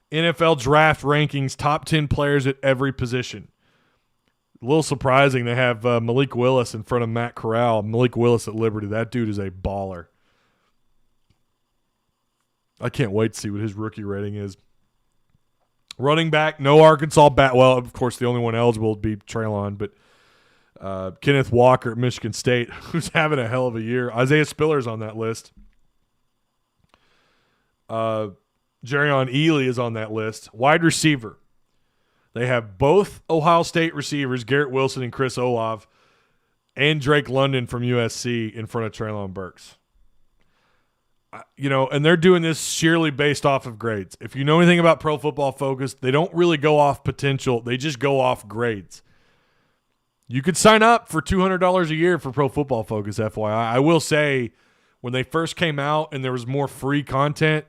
NFL draft rankings, top 10 players at every position. A little surprising they have Malik Willis in front of Matt Corral. Malik Willis at Liberty. That dude is a baller. I can't wait to see what his rookie rating is. Running back, no Arkansas bat. Well, of course, the only one eligible would be Treylon, but Kenneth Walker at Michigan State, who's having a hell of a year. Isaiah Spiller's on that list. Jerrion Ely is on that list. Wide receiver. They have both Ohio State receivers, Garrett Wilson and Chris Olave, and Drake London from USC in front of Treylon Burks. And they're doing this sheerly based off of grades. If you know anything about Pro Football Focus, they don't really go off potential. They just go off grades. You could sign up for $200 a year for Pro Football Focus, FYI. I will say, when they first came out and there was more free content,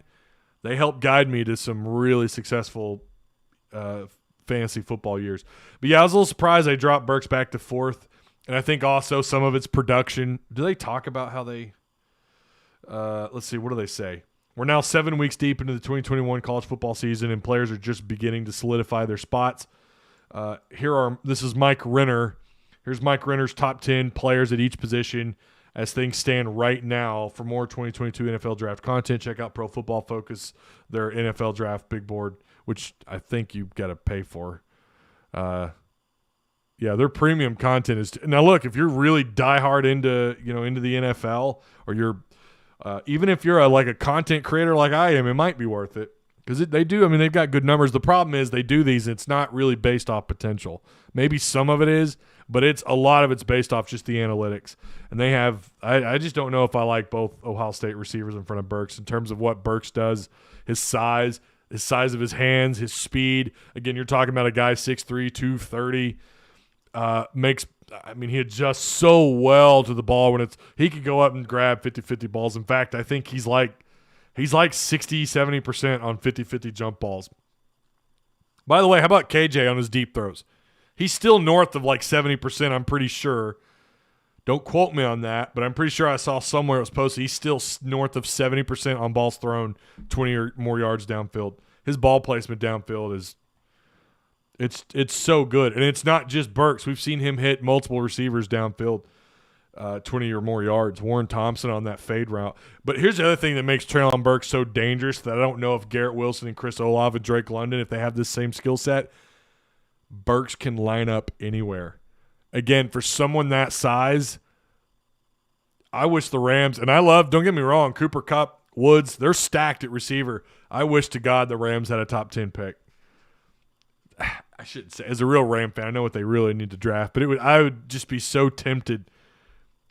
They helped guide me to some really successful fantasy football years. But yeah, I was a little surprised they dropped Burks back to 4th. And I think also some of its production. Do they talk about how they let's see, what do they say? We're now 7 weeks deep into the 2021 college football season, and players are just beginning to solidify their spots. This is Mike Renner. Here's Mike Renner's top 10 players at each position as things stand right now. For more 2022 NFL draft content, check out Pro Football Focus, their NFL draft big board, which I think you've got to pay for. Yeah, their premium content is now. Look, if you're really diehard into the NFL, or you're even if you're a content creator like I am, it might be worth it because they do. I mean, they've got good numbers. The problem is they do these. It's not really based off potential. Maybe some of it is, but a lot of it's based off just the analytics. And they have. I just don't know if I like both Ohio State receivers in front of Burks in terms of what Burks does, his size of his hands, his speed. Again, you're talking about a guy 6'3", 230. He adjusts so well to the ball when he could go up and grab 50-50 balls. In fact, I think he's like 60-70% on 50-50 jump balls. By the way, how about KJ on his deep throws? He's still north of 70%, I'm pretty sure. Don't quote me on that, but I'm pretty sure I saw somewhere it was posted he's still north of 70% on balls thrown 20 or more yards downfield. His ball placement downfield is It's so good. And it's not just Burks. We've seen him hit multiple receivers downfield 20 or more yards. Warren Thompson on that fade route. But here's the other thing that makes Treylon Burks so dangerous that I don't know if Garrett Wilson and Chris Olave and Drake London, if they have this same skill set, Burks can line up anywhere. Again, for someone that size, I wish the Rams, and don't get me wrong, Cooper Kupp, Woods, they're stacked at receiver. I wish to God the Rams had a top 10 pick. I shouldn't say, as a real Ram fan, I know what they really need to draft, but I would just be so tempted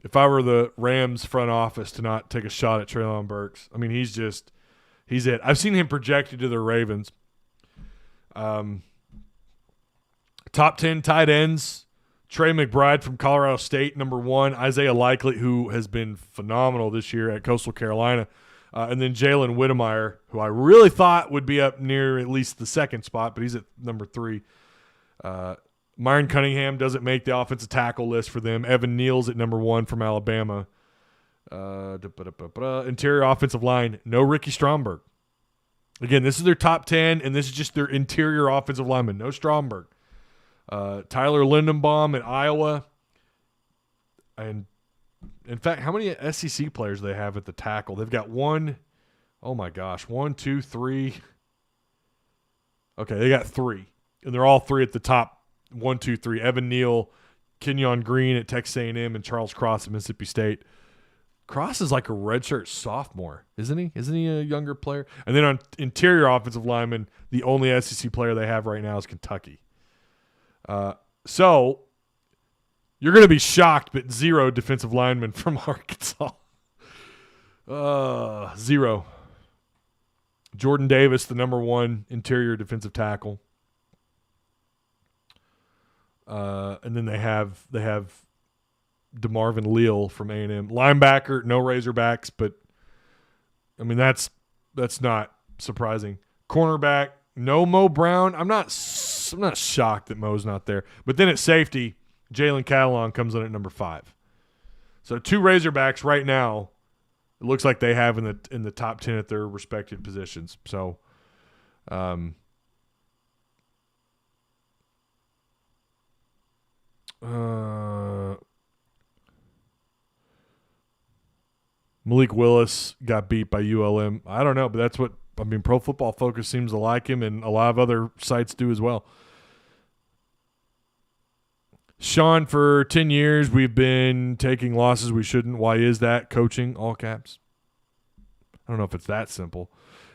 if I were the Rams front office to not take a shot at Treylon Burks. I mean, he's it. I've seen him projected to the Ravens. Top 10 tight ends, Trey McBride from Colorado State, number 1. Isaiah Likely, who has been phenomenal this year at Coastal Carolina. And then Jalen Whittemire, who I really thought would be up near at least the second spot, but he's at number 3. Myron Cunningham doesn't make the offensive tackle list for them. Evan Neal's at number 1 from Alabama. Interior offensive line, no Ricky Stromberg. Again, this is their top 10, and this is just their interior offensive lineman, no Stromberg. Tyler Lindenbaum at Iowa. And in fact, how many SEC players do they have at the tackle? They've got 1, 2, 3. Okay, they got 3. And they're all 3 at the top. 1, 2, 3. Evan Neal, Kenyon Green at Texas A&M, and Charles Cross at Mississippi State. Cross is like a redshirt sophomore, isn't he? Isn't he a younger player? And then on interior offensive lineman, the only SEC player they have right now is Kentucky. So you're going to be shocked, but 0 defensive linemen from Arkansas. 0. Jordan Davis, the number 1 interior defensive tackle. And then they have DeMarvin Leal from A&M. Linebacker, no Razorbacks, but I mean that's not surprising. Cornerback, no Mo Brown. I'm not shocked that Mo's not there. But then at safety, Jalen Catalon comes in at number 5. So 2 Razorbacks right now. It looks like they have in the top 10 at their respective positions. So, Malik Willis got beat by ULM. I don't know, but that's what Pro Football Focus seems to like him, and a lot of other sites do as well. Sean, for 10 years, we've been taking losses we shouldn't. Why is that? Coaching, all caps. I don't know if it's that simple.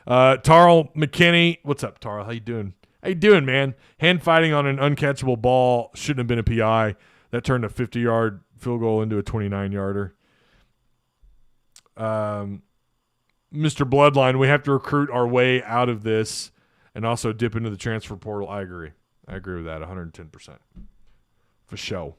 Tarl McKinney. What's up, Tarl? How you doing? How you doing, man? Hand fighting on an uncatchable ball shouldn't have been a PI. That turned a 50-yard field goal into a 29-yarder. Mr. Bloodline, we have to recruit our way out of this and also dip into the transfer portal. I agree with that 110%. For show.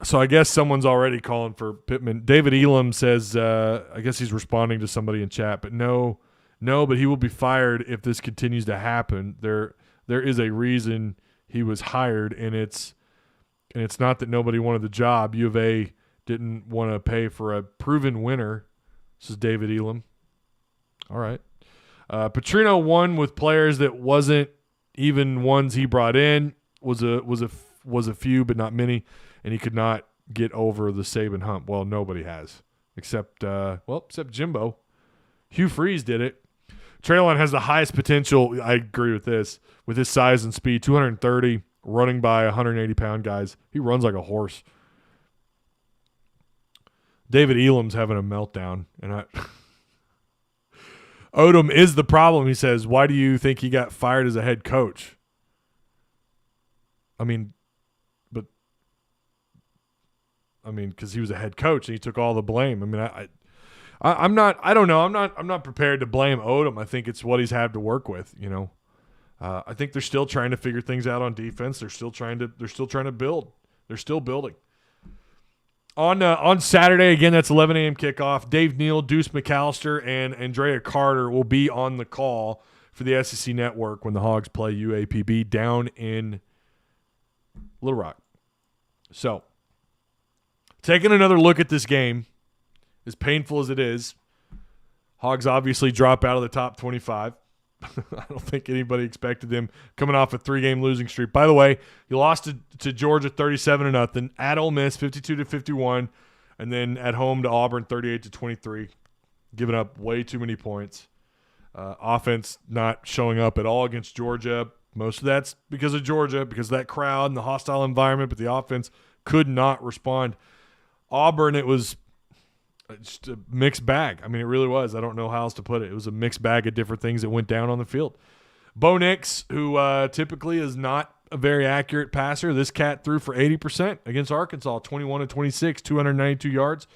So I guess someone's already calling for Pittman. David Elam says, I guess he's responding to somebody in chat, but no, but he will be fired if this continues to happen. There is a reason he was hired, and it's not that nobody wanted the job. U of A didn't want to pay for a proven winner. This is David Elam. All right. Petrino won with players that wasn't even ones he brought in. Was a few, but not many, and he could not get over the Saban hump. Well, nobody has, except Jimbo. Hugh Freeze did it. Traylon has the highest potential. I agree with this. With his size and speed, 230, running by 180-pound guys. He runs like a horse. David Elam's having a meltdown, and Odom is the problem. He says, "Why do you think he got fired as a head coach?" I mean, because he was a head coach and he took all the blame. I mean, I'm not prepared to blame Odom. I think it's what he's had to work with. You know, I think they're still trying to figure things out on defense. They're still trying to build. They're still building. On Saturday, again, that's 11 a.m. kickoff. Dave Neal, Deuce McAllister, and Andrea Carter will be on the call for the SEC Network when the Hogs play UAPB down in Little Rock. So, taking another look at this game, as painful as it is, Hogs obviously drop out of the top 25. I don't think anybody expected them coming off a 3-game losing streak. By the way, you lost to Georgia 37-0, at Ole Miss 52-51, and then at home to Auburn 38-23, giving up way too many points. Offense not showing up at all against Georgia. Most of that's because of Georgia, because of that crowd and the hostile environment, but the offense could not respond. Auburn, it was just a mixed bag. I mean, it really was. I don't know how else to put it. It was a mixed bag of different things that went down on the field. Bo Nix, who typically is not a very accurate passer, this cat threw for 80% against Arkansas, 21-26, 292 yards,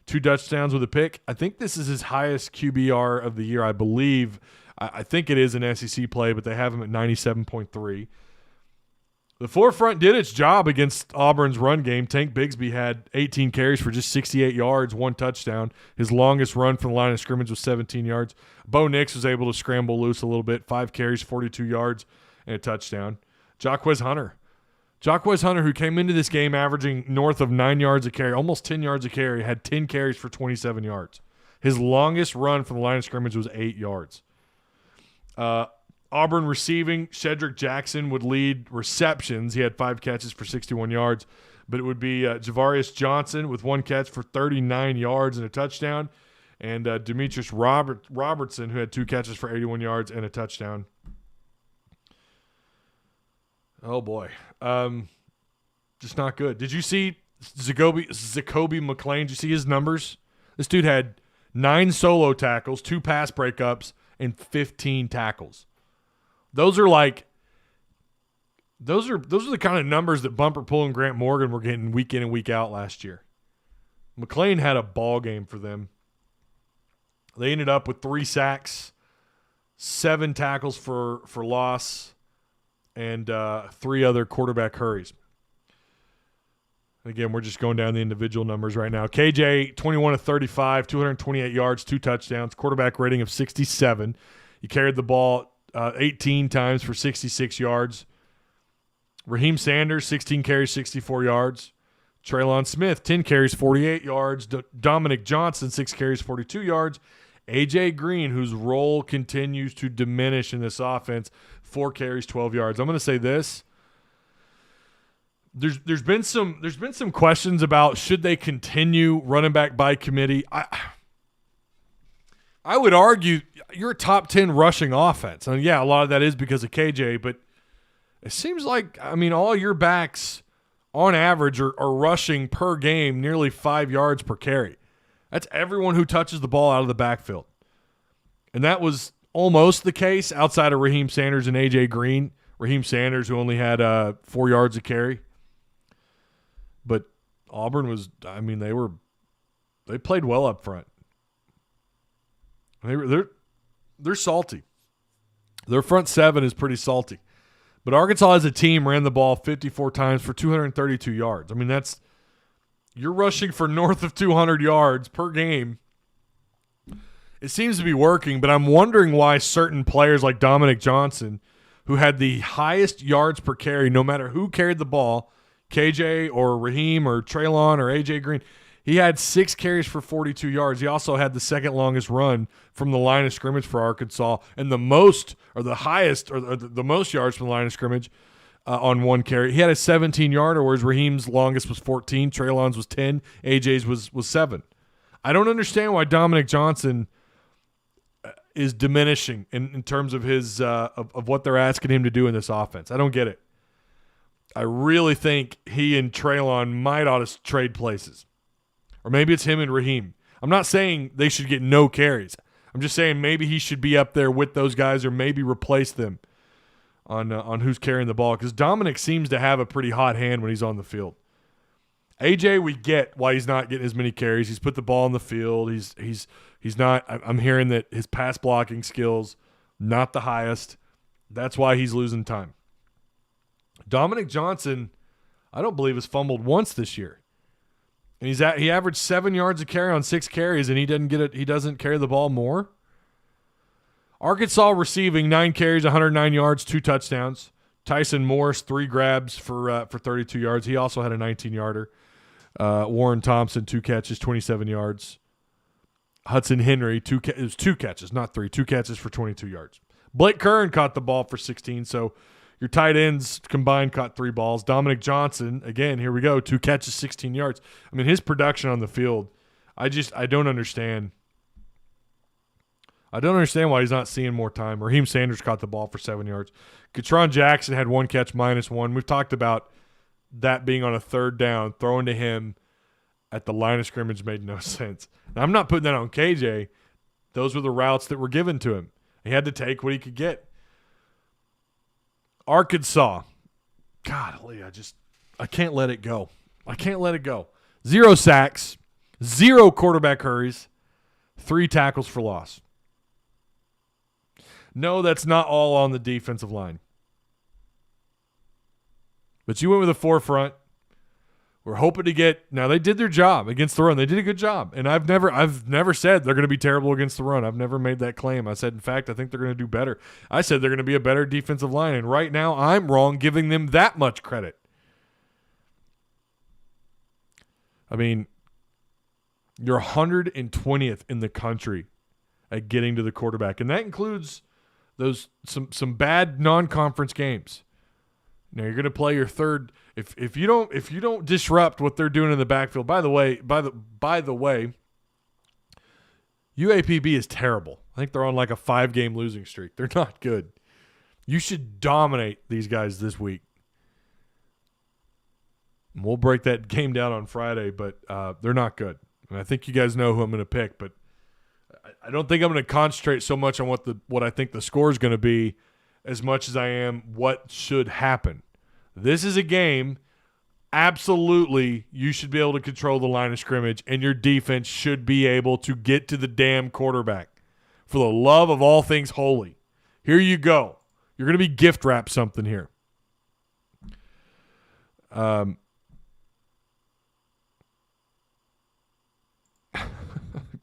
2 touchdowns with a pick. I think this is his highest QBR of the year, I believe. I think it is an SEC play, but they have him at 97.3. The forefront did its job against Auburn's run game. Tank Bigsby had 18 carries for just 68 yards, 1 touchdown. His longest run from the line of scrimmage was 17 yards. Bo Nix was able to scramble loose a little bit, 5 carries, 42 yards, and a touchdown. Jacquez Hunter, who came into this game averaging north of 9 yards a carry, almost 10 yards a carry, had 10 carries for 27 yards. His longest run from the line of scrimmage was 8 yards. Auburn receiving, Shedrick Jackson would lead receptions. He had 5 catches for 61 yards, but it would be Javarius Johnson with 1 catch for 39 yards and a touchdown, and Demetrius Robertson, who had 2 catches for 81 yards and a touchdown. Oh, boy. Just not good. Did you see Zacoby McClain? Did you see his numbers? This dude had 9 solo tackles, 2 pass breakups, and 15 tackles. Those are the kind of numbers that Bumper Pool and Grant Morgan were getting week in and week out last year. McClain had a ball game for them. They ended up with 3 sacks, 7 tackles for loss, and 3 other quarterback hurries. Again, we're just going down the individual numbers right now. KJ, 21-35, 228 yards, 2 touchdowns, quarterback rating of 67. He carried the ball 18 times for 66 yards. Raheem Sanders, 16 carries, 64 yards. Traylon Smith, 10 carries, 48 yards. Dominic Johnson, 6 carries, 42 yards. A.J. Green, whose role continues to diminish in this offense, 4 carries, 12 yards. I'm going to say this. There's been some questions about should they continue running back by committee. I would argue you're a top 10 rushing offense. And yeah, a lot of that is because of KJ, but it seems like, all your backs on average are rushing per game nearly 5 yards per carry. That's everyone who touches the ball out of the backfield. And that was almost the case outside of Raheem Sanders and A.J. Green. Raheem Sanders, who only had 4 yards a carry. But Auburn was, they played well up front. They're salty. Their front 7 is pretty salty. But Arkansas as a team ran the ball 54 times for 232 yards. You're rushing for north of 200 yards per game. It seems to be working, but I'm wondering why certain players like Dominic Johnson, who had the highest yards per carry, no matter who carried the ball, KJ or Raheem or Traylon or AJ Green, he had 6 carries for 42 yards. He also had the second longest run from the line of scrimmage for Arkansas and the most or the highest or the most yards from the line of scrimmage on one carry. He had a 17-yarder, whereas Raheem's longest was 14, Traylon's was 10, AJ's was 7. I don't understand why Dominic Johnson is diminishing in terms of his of what they're asking him to do in this offense. I don't get it. I really think he and Traylon might ought to trade places. Or maybe it's him and Raheem. I'm not saying they should get no carries. I'm just saying maybe he should be up there with those guys or maybe replace them on who's carrying the ball, because Dominic seems to have a pretty hot hand when he's on the field. AJ, we get why he's not getting as many carries. He's put the ball on the field. He's not. I'm hearing that his pass blocking skills not the highest. That's why he's losing time. Dominic Johnson, I don't believe has fumbled once this year, and he averaged 7 yards a carry on 6 carries, and he doesn't carry the ball more. Arkansas receiving 9 carries, 109 yards, 2 touchdowns. Tyson Morris 3 grabs for 32 yards. He also had a 19-yarder. Warren Thompson 2 catches, 27 yards. Hudson Henry it was 2 catches, not 3. 2 catches for 22 yards. Blake Curran caught the ball for 16. So your tight ends combined caught 3 balls. Dominic Johnson, again, here we go, 2 catches, 16 yards. I mean, his production on the field, I don't understand. I don't understand why he's not seeing more time. Raheem Sanders caught the ball for 7 yards. Katron Jackson had 1 catch, -1. We've talked about that being on a 3rd down, throwing to him at the line of scrimmage made no sense. Now, I'm not putting that on KJ. Those were the routes that were given to him. He had to take what he could get. Arkansas. Golly, I can't let it go. I can't let it go. 0 sacks, 0 quarterback hurries, 3 tackles for loss. No, that's not all on the defensive line. But you went with a 4-front. We're hoping to get – now they did their job against the run. They did a good job. And I've never said they're going to be terrible against the run. I've never made that claim. I said, in fact, I think they're going to do better. I said they're going to be a better defensive line. And right now I'm wrong giving them that much credit. I mean, you're 120th in the country at getting to the quarterback. And that includes some bad non-conference games. Now you're going to play your third. If you don't disrupt what they're doing in the backfield. By the way, UAPB is terrible. I think they're on like a 5-game losing streak. They're not good. You should dominate these guys this week. And we'll break that game down on Friday, but they're not good. And I think you guys know who I'm going to pick, but I don't think I'm going to concentrate so much on what I think the score is going to be as much as I am what should happen. This is a game, absolutely, you should be able to control the line of scrimmage, and your defense should be able to get to the damn quarterback. For the love of all things holy. Here you go. You're going to be gift wrapped something here.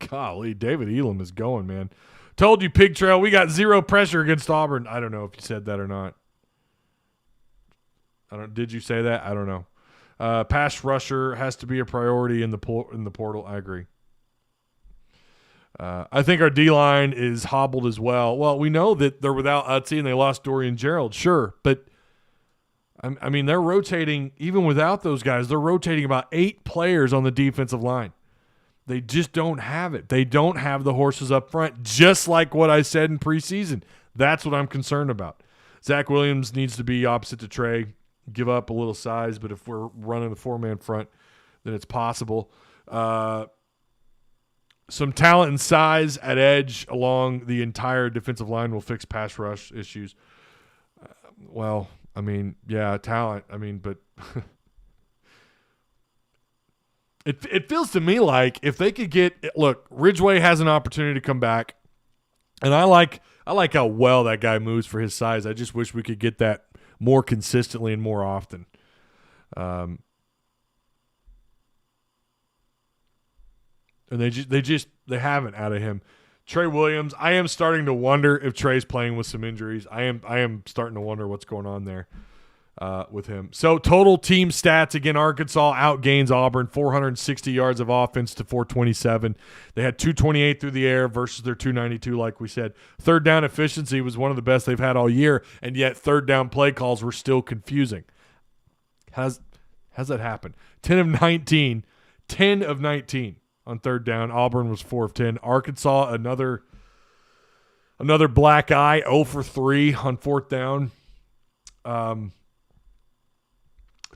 Golly, David Elam is going, man. Told you, Pig Trail, we got 0 pressure against Auburn. I don't know if you said that or not. Did you say that? I don't know. Pass rusher has to be a priority in the portal. I agree. I think our D-line is hobbled as well. Well, we know that they're without Utsi and they lost Dorian Gerald, sure. But, I mean, they're rotating, even without those guys, they're rotating about 8 players on the defensive line. They just don't have it. They don't have the horses up front, just like what I said in preseason. That's what I'm concerned about. Zach Williams needs to be opposite to Trey, give up a little size, but if we're running a 4-man front, then it's possible. Some talent and size at edge along the entire defensive line will fix pass rush issues. Well, I mean, yeah, talent. I mean, but it feels to me like if they could get – look, Ridgeway has an opportunity to come back, and I like how well that guy moves for his size. I just wish we could get that more consistently and more often. and they haven't out of him. Trey Williams, I am starting to wonder if Trey's playing with some injuries. I am starting to wonder what's going on there with him. So total team stats, again, Arkansas outgains Auburn 460 yards of offense to 427. They had 228 through the air versus their 292, like we said. Third down efficiency was one of the best they've had all year, and yet third down play calls were still confusing. How's that happen? 10 of 19 on third down. Auburn was 4 of 10. Arkansas, another black eye, 0 for 3 on fourth down.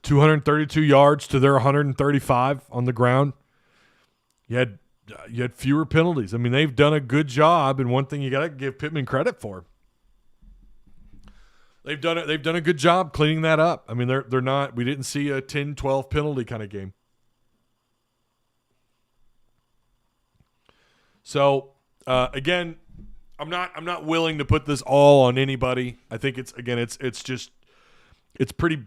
232 yards to their 135 on the ground. You had fewer penalties. I mean, they've done a good job, and one thing you got to give Pittman credit for. They've done a good job cleaning that up. I mean, they're not. We didn't see a 10-12 penalty kind of game. So again, I'm not willing to put this all on anybody. I think it's pretty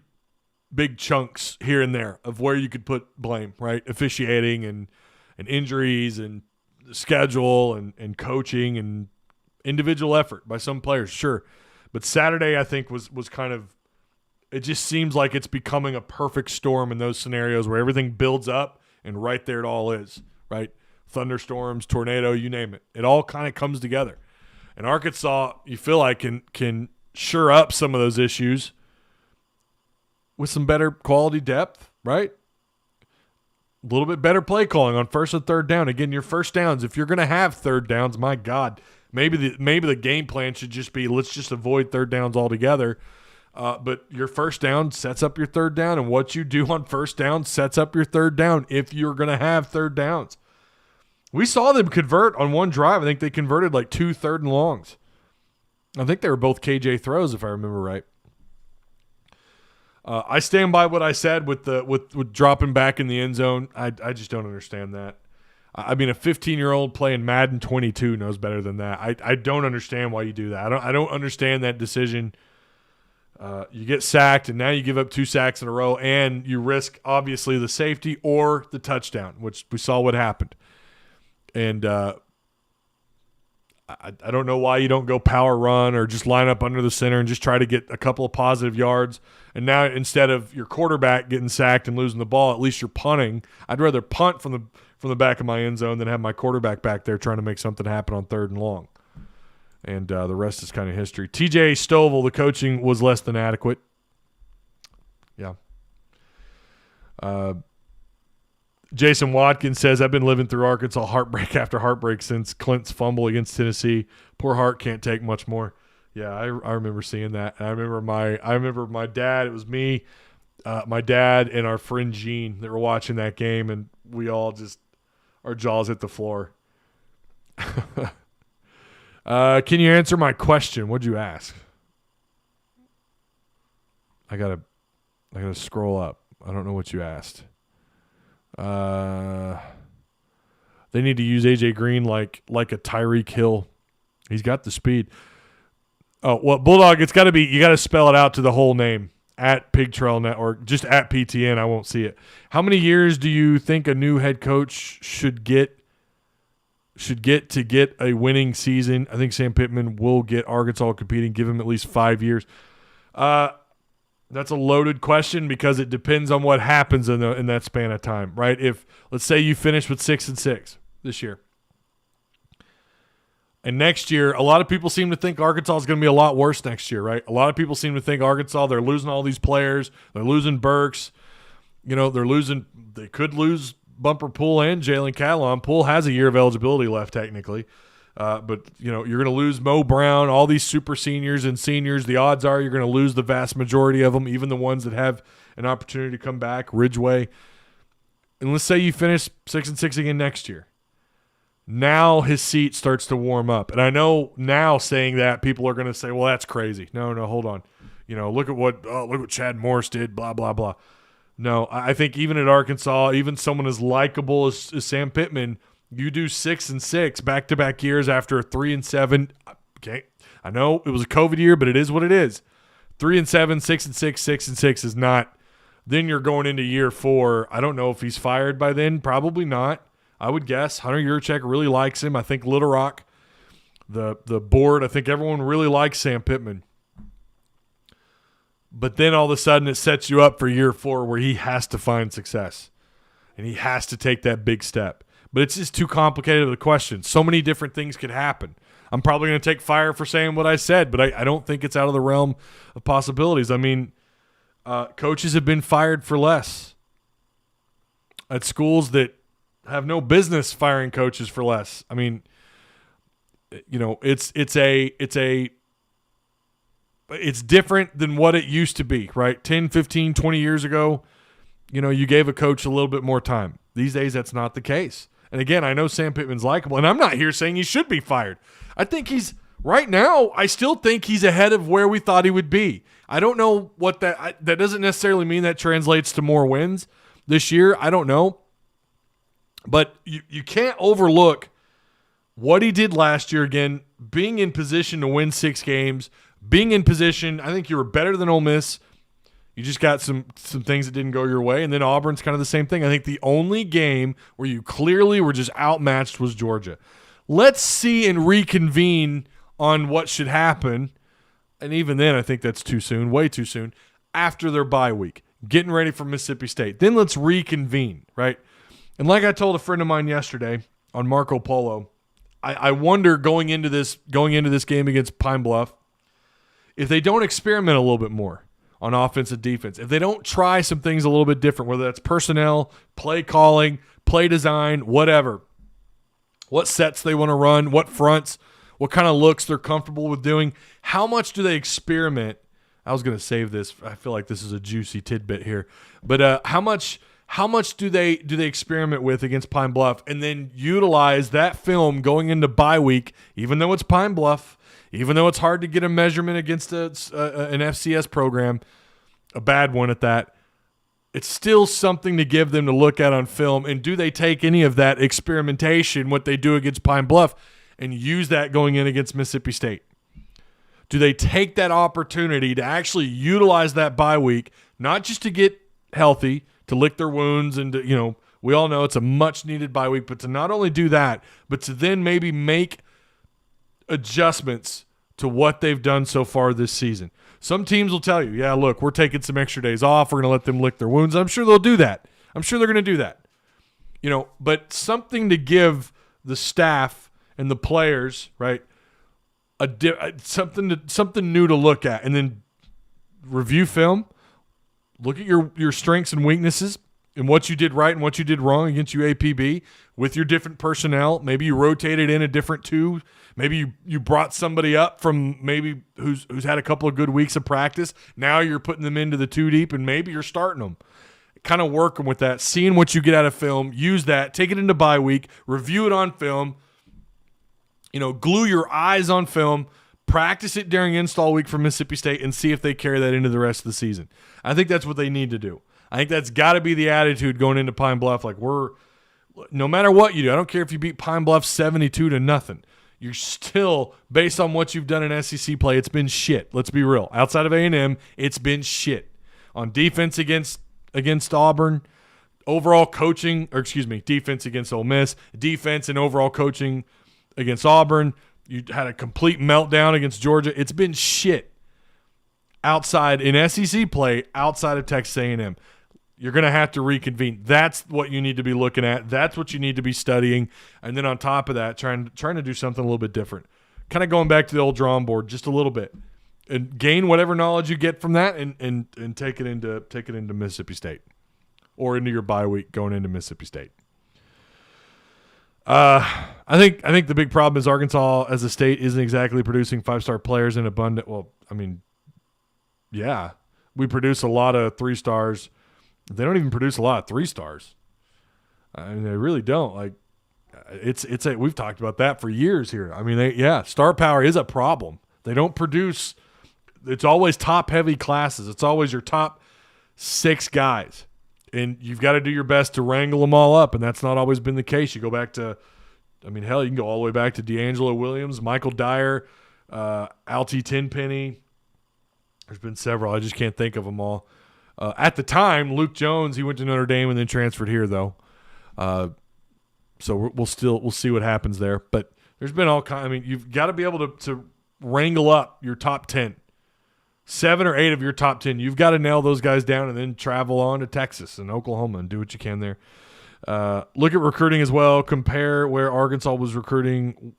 big chunks here and there of where you could put blame, right? Officiating and injuries and schedule and coaching and individual effort by some players, sure. But Saturday, I think, was kind of – it just seems like it's becoming a perfect storm in those scenarios where everything builds up and right there it all is, right? Thunderstorms, tornado, you name it. It all kind of comes together. And Arkansas, you feel like, can shore up some of those issues with some better quality depth, right? A little bit better play calling on first and third down. Again, your first downs, if you're going to have third downs, my God, maybe the game plan should just be let's just avoid third downs altogether. But your first down sets up your third down, and what you do on first down sets up your third down if you're going to have third downs. We saw them convert on one drive. I think they converted like 2 third and longs. I think they were both KJ throws, if I remember right. I stand by what I said with dropping back in the end zone. I just don't understand that. I mean, a 15-year-old playing Madden 22 knows better than that. I don't understand why you do that. I don't understand that decision. You get sacked, and now you give up 2 sacks in a row, and you risk, obviously, the safety or the touchdown, which we saw what happened. And I don't know why you don't go power run or just line up under the center and just try to get a couple of positive yards. And now instead of your quarterback getting sacked and losing the ball, at least you're punting. I'd rather punt from the back of my end zone than have my quarterback back there trying to make something happen on third and long. And the rest is kind of history. TJ Stovall, the coaching was less than adequate. Yeah. Jason Watkins says, I've been living through Arkansas heartbreak after heartbreak since Clint's fumble against Tennessee. Poor Hart can't take much more. Yeah, I remember seeing that. And I remember my dad, it was me, my dad, and our friend Gene that were watching that game, and we all just, our jaws hit the floor. Can you answer my question? What'd you ask? I gotta scroll up. I don't know what you asked. They need to use AJ Green like a Tyreek Hill. He's got the speed. Oh, well, Bulldog, it's got to be, you got to spell it out to the whole name at Pig Trail Network, just at PTN. I won't see it. How many years do you think a new head coach should get to get a winning season? I think Sam Pittman will get Arkansas competing. Give him at least 5 years. That's a loaded question because it depends on what happens in that span of time, right? If, let's say, you finish with 6-6 this year, and next year, a lot of people seem to think Arkansas is going to be a lot worse next year, right? A lot of people seem to think Arkansas, they're losing all these players, they're losing Burks, they could lose Bumper Poole and Jalen Catalon. Poole has a year of eligibility left technically. But you're going to lose Mo Brown, all these super seniors and seniors. The odds are you're going to lose the vast majority of them, even the ones that have an opportunity to come back, Ridgeway. And let's say you finish 6-6 again next year. Now his seat starts to warm up. And I know now saying that people are going to say, well, that's crazy. No, hold on. Look at what Chad Morris did, blah, blah, blah. No, I think even at Arkansas, even someone as likable as Sam Pittman, you do 6-6 back-to-back years after 3-7. Okay, I know it was a COVID year, but it is what it is. 3-7, 6-6, 6-6 is not. Then you're going into year 4. I don't know if he's fired by then. Probably not. I would guess. Hunter Yurchek really likes him. I think Little Rock, the board, I think everyone really likes Sam Pittman. But then all of a sudden it sets you up for year 4 where he has to find success. And he has to take that big step. But it's just too complicated of a question. So many different things could happen. I'm probably going to take fire for saying what I said, but I don't think it's out of the realm of possibilities. I mean, coaches have been fired for less at schools that have no business firing coaches for less. I mean, you know, it's different than what it used to be, right? 10, 15, 20 years ago, you know, you gave a coach a little bit more time. These days, that's not the case. And again, I know Sam Pittman's likable, and I'm not here saying he should be fired. I think right now, I still think he's ahead of where we thought he would be. I don't know what that doesn't necessarily mean that translates to more wins this year. I don't know. But you can't overlook what he did last year, again, being in position to win 6 games, being in position. I think you were better than Ole Miss. You just got some things that didn't go your way. And then Auburn's kind of the same thing. I think the only game where you clearly were just outmatched was Georgia. Let's see and reconvene on what should happen. And even then, I think that's too soon, way too soon, after their bye week, getting ready for Mississippi State. Then let's reconvene, right? And like I told a friend of mine yesterday on Marco Polo, I wonder going into this game against Pine Bluff, if they don't experiment a little bit more on offense and defense, if they don't try some things a little bit different, whether that's personnel, play calling, play design, whatever, what sets they want to run, what fronts, what kind of looks they're comfortable with doing, how much do they experiment? I was going to save this. I feel like this is a juicy tidbit here. But how much do they experiment with against Pine Bluff and then utilize that film going into bye week, even though it's Pine Bluff, even though it's hard to get a measurement against an FCS program, a bad one at that, it's still something to give them to look at on film. And do they take any of that experimentation, what they do against Pine Bluff, and use that going in against Mississippi State? Do they take that opportunity to actually utilize that bye week, not just to get healthy, to lick their wounds, and to, you know, we all know it's a much-needed bye week, but to not only do that, but to then maybe make adjustments to what they've done so far this season. Some teams will tell you, yeah, look, we're taking some extra days off. We're going to let them lick their wounds. I'm sure they'll do that. I'm sure they're going to do that. You know, but something to give the staff and the players, right, something new to look at, and then review film, look at your strengths and weaknesses and what you did right and what you did wrong against UAPB with your different personnel. Maybe you rotated in a different 2. Maybe you brought somebody up from maybe who's had a couple of good weeks of practice. Now you're putting them into the 2 deep, and maybe you're starting them. Kind of working with that, seeing what you get out of film, use that, take it into bye week, review it on film, you know, glue your eyes on film, practice it during install week for Mississippi State, and see if they carry that into the rest of the season. I think that's what they need to do. I think that's got to be the attitude going into Pine Bluff. Like, no matter what you do, I don't care if you beat Pine Bluff 72-0. You're still, based on what you've done in SEC play, it's been shit. Let's be real. Outside of A&M, it's been shit. On defense against Auburn, overall coaching, defense against Ole Miss, defense and overall coaching against Auburn. You had a complete meltdown against Georgia. It's been shit outside in SEC play, outside of Texas A&M. You're going to have to reconvene. That's what you need to be looking at. That's what you need to be studying. And then on top of that, trying to do something a little bit different. Kind of going back to the old drawing board just a little bit. And gain whatever knowledge you get from that and take it into Mississippi State. Or into your bye week going into Mississippi State. I think the big problem is Arkansas as a state isn't exactly producing 5-star players in abundant. Well, I mean, yeah, we produce a lot of 3-stars. They don't even produce a lot of 3-stars. I mean, they really don't. Like, we've talked about that for years here. I mean, star power is a problem. They don't produce. It's always top-heavy classes. It's always your top 6 guys. And you've got to do your best to wrangle them all up, and that's not always been the case. You go back to, I mean, hell, you can go all the way back to D'Angelo Williams, Michael Dyer, Alty Tenpenny. There's been several. I just can't think of them all. At the time, Luke Jones, he went to Notre Dame and then transferred here, though. So we'll see what happens there. But there's been all kind. I mean, you've got to be able to wrangle up your top 10. 7 or 8 of your top 10. You've got to nail those guys down and then travel on to Texas and Oklahoma and do what you can there. Look at recruiting as well. Compare where Arkansas was recruiting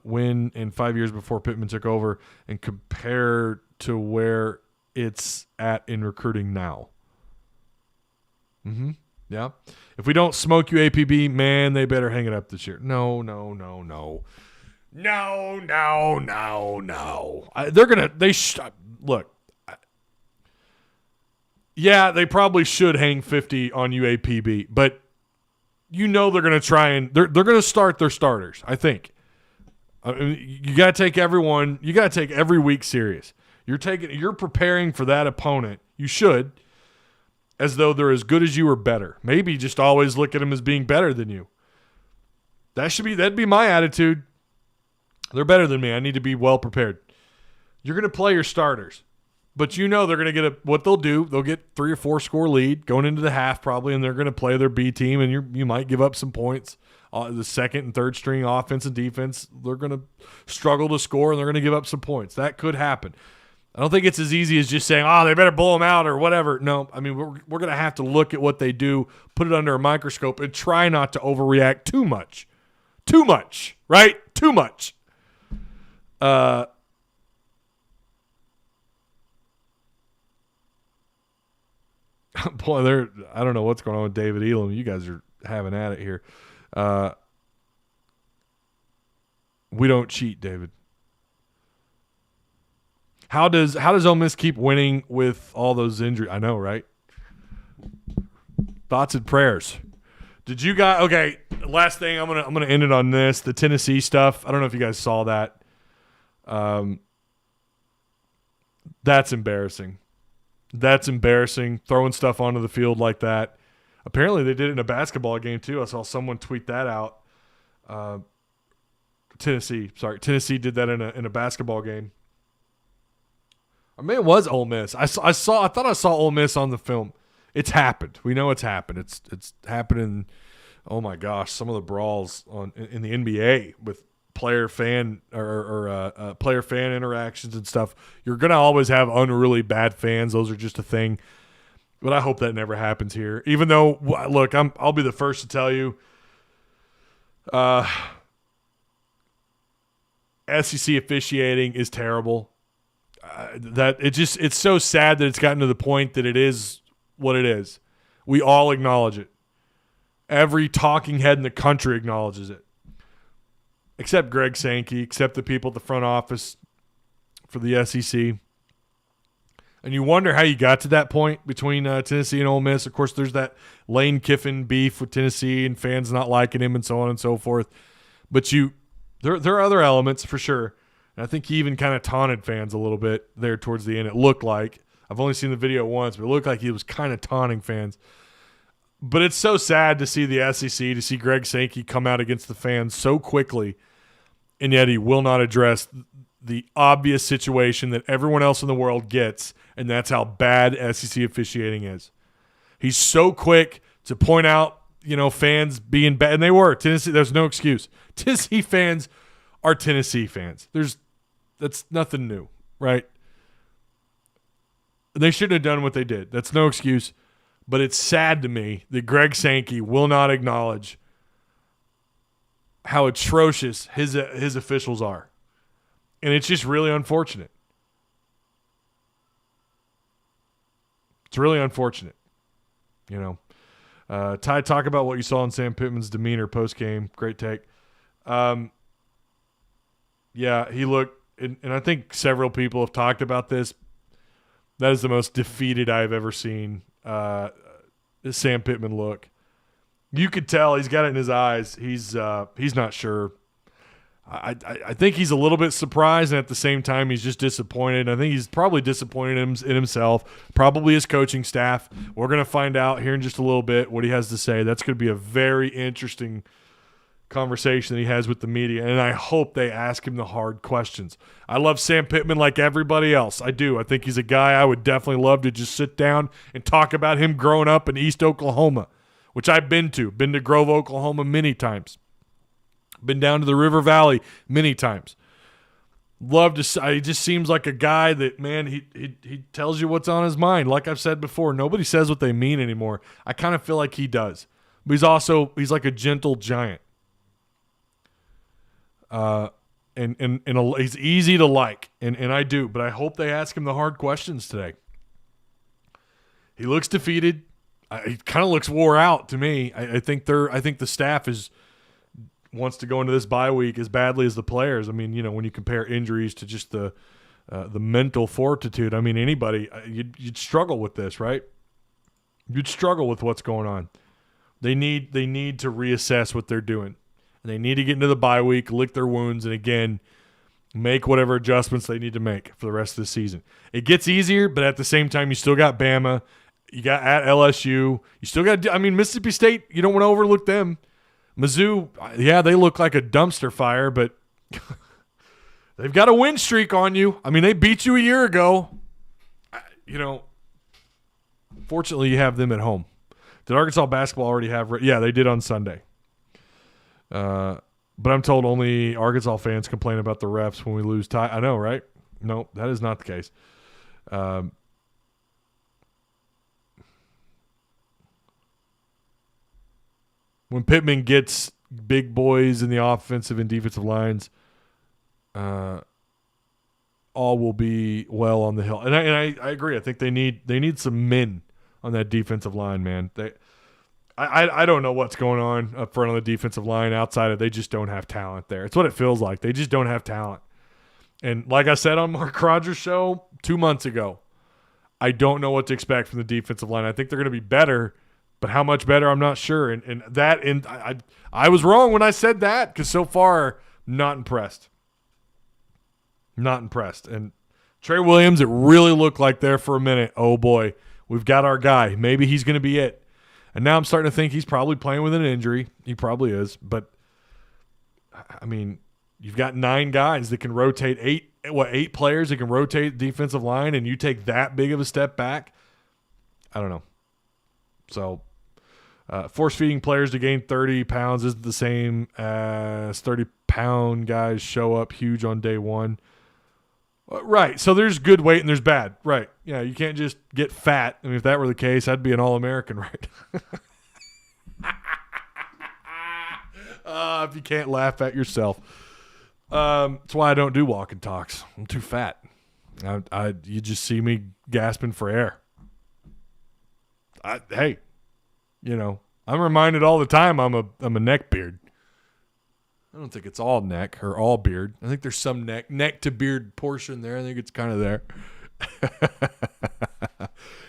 when and 5 years before Pittman took over, and compare to where it's at in recruiting now. Yeah. If we don't smoke you, APB, man, they better hang it up this year. No. Look. Yeah, they probably should hang 50 on UAPB, but they're going to try and they're going to start their starters, I think. You got to take everyone, you got to take every week serious. You're preparing for that opponent. You should, as though they're as good as you or better. Maybe just always look at them as being better than you. That'd be my attitude. They're better than me. I need to be well prepared. You're going to play your starters. But they're going to get what they'll do. They'll get 3 or 4 score lead going into the half probably, and they're going to play their B team, and you might give up some points. The second and third string offense and defense, they're going to struggle to score, and they're going to give up some points. That could happen. I don't think it's as easy as just saying, they better blow them out or whatever. No, I mean, we're going to have to look at what they do, put it under a microscope, and try not to overreact too much. Too much, right? Too much. Boy, I don't know what's going on with David Elam. You guys are having at it here. We don't cheat, David. How does Ole Miss keep winning with all those injuries? I know, right? Thoughts and prayers. Did you guys? Okay, last thing. I'm gonna end it on this. The Tennessee stuff. I don't know if you guys saw that. That's embarrassing. That's embarrassing, throwing stuff onto the field like that. Apparently they did it in a basketball game too. I saw someone tweet that out. Tennessee did that in a basketball game. Or maybe it was Ole Miss. I thought I saw Ole Miss on the film. It's happened. We know it's happened. It's happening. Oh my gosh, some of the brawls in the NBA with player fan or player fan interactions and stuff. You're gonna always have unruly bad fans. Those are just a thing. But I hope that never happens here. Even though, look, I'll be the first to tell you, SEC officiating is terrible. It's so sad that it's gotten to the point that it is what it is. We all acknowledge it. Every talking head in the country acknowledges it. Except Greg Sankey, except the people at the front office for the SEC. And you wonder how you got to that point between Tennessee and Ole Miss. Of course, there's that Lane Kiffin beef with Tennessee and fans not liking him and so on and so forth. But there are other elements for sure. And I think he even kind of taunted fans a little bit there towards the end. It looked like. I've only seen the video once, but it looked like he was kind of taunting fans. But it's so sad to see the SEC, to see Greg Sankey come out against the fans so quickly, and yet he will not address the obvious situation that everyone else in the world gets, and that's how bad SEC officiating is. He's so quick to point out, fans being bad, and they were. Tennessee, there's no excuse. Tennessee fans are Tennessee fans. That's nothing new, right? They shouldn't have done what they did. That's no excuse. But it's sad to me that Greg Sankey will not acknowledge how atrocious his officials are. And it's just really unfortunate. It's really unfortunate. Ty, talk about what you saw in Sam Pittman's demeanor post-game. Great take. Yeah, he looked, and I think several people have talked about this. That is the most defeated I've ever seen Sam Pittman look. You could tell he's got it in his eyes. He's not sure. I think he's a little bit surprised, and at the same time, he's just disappointed. I think he's probably disappointed in himself, probably his coaching staff. We're going to find out here in just a little bit what he has to say. That's going to be a very interesting conversation that he has with the media, and I hope they ask him the hard questions. I love Sam Pittman like everybody else. I do. I think he's a guy I would definitely love to just sit down and talk about him growing up in East Oklahoma, which I've been to Grove, Oklahoma many times. Been down to the River Valley many times. Love to. He just seems like a guy that, man, he tells you what's on his mind. Like I've said before, nobody says what they mean anymore. I kind of feel like he does. But he's like a gentle giant. And he's easy to like, and I do. But I hope they ask him the hard questions today. He looks defeated. He kind of looks wore out to me. I think the staff wants to go into this bye week as badly as the players. I mean, when you compare injuries to just the mental fortitude, I mean, anybody you'd struggle with this, right? You'd struggle with what's going on. They need to reassess what they're doing. And they need to get into the bye week, lick their wounds, and again, make whatever adjustments they need to make for the rest of the season. It gets easier, but at the same time, you still got Bama. You got at LSU. You still got, Mississippi State, you don't want to overlook them. Mizzou, yeah, they look like a dumpster fire, but they've got a win streak on you. I mean, they beat you a year ago. Fortunately, you have them at home. Did Arkansas basketball already have? Yeah, they did on Sunday. But I'm told only Arkansas fans complain about the refs when we lose tie. I know, right? No, that is not the case. When Pittman gets big boys in the offensive and defensive lines, all will be well on the hill. And I agree. I think they need some men on that defensive line, man. I don't know what's going on up front on the defensive line outside of they just don't have talent there. It's what it feels like. They just don't have talent. And like I said on Mark Rogers' show 2 months ago, I don't know what to expect from the defensive line. I think they're going to be better, but how much better, I'm not sure. And I was wrong when I said that because so far, not impressed. Not impressed. And Trey Williams, it really looked like there for a minute, oh boy, we've got our guy. Maybe he's going to be it. And now I'm starting to think he's probably playing with an injury. He probably is. But, I mean, you've got 9 guys that can rotate 8 players that can rotate the defensive line, and you take that big of a step back? I don't know. So, force-feeding players to gain 30 pounds isn't the same as 30-pound guys show up huge on day one. Right. So there's good weight and there's bad. Right. Yeah, you can't just get fat. I mean, if that were the case, I'd be an All-American, right? If you can't laugh at yourself. That's why I don't do walk and talks. I'm too fat. You just see me gasping for air. Hey, I'm reminded all the time I'm a neck beard. I don't think it's all neck or all beard. I think there's some neck to beard portion there. I think it's kind of there.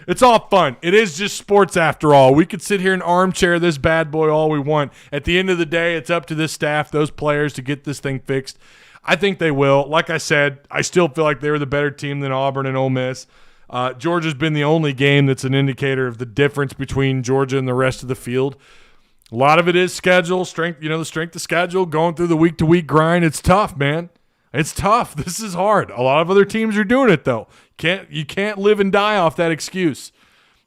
It's all fun. It is just sports after all. We could sit here and armchair this bad boy all we want. At the end of the day, it's up to this staff, those players, to get this thing fixed. I think they will. Like I said, I still feel like they were the better team than Auburn and Ole Miss. Georgia's been the only game that's an indicator of the difference between Georgia and the rest of the field. A lot of it is schedule, strength, the strength of schedule, going through the week-to-week grind. It's tough, man. It's tough. This is hard. A lot of other teams are doing it, though. You can't live and die off that excuse.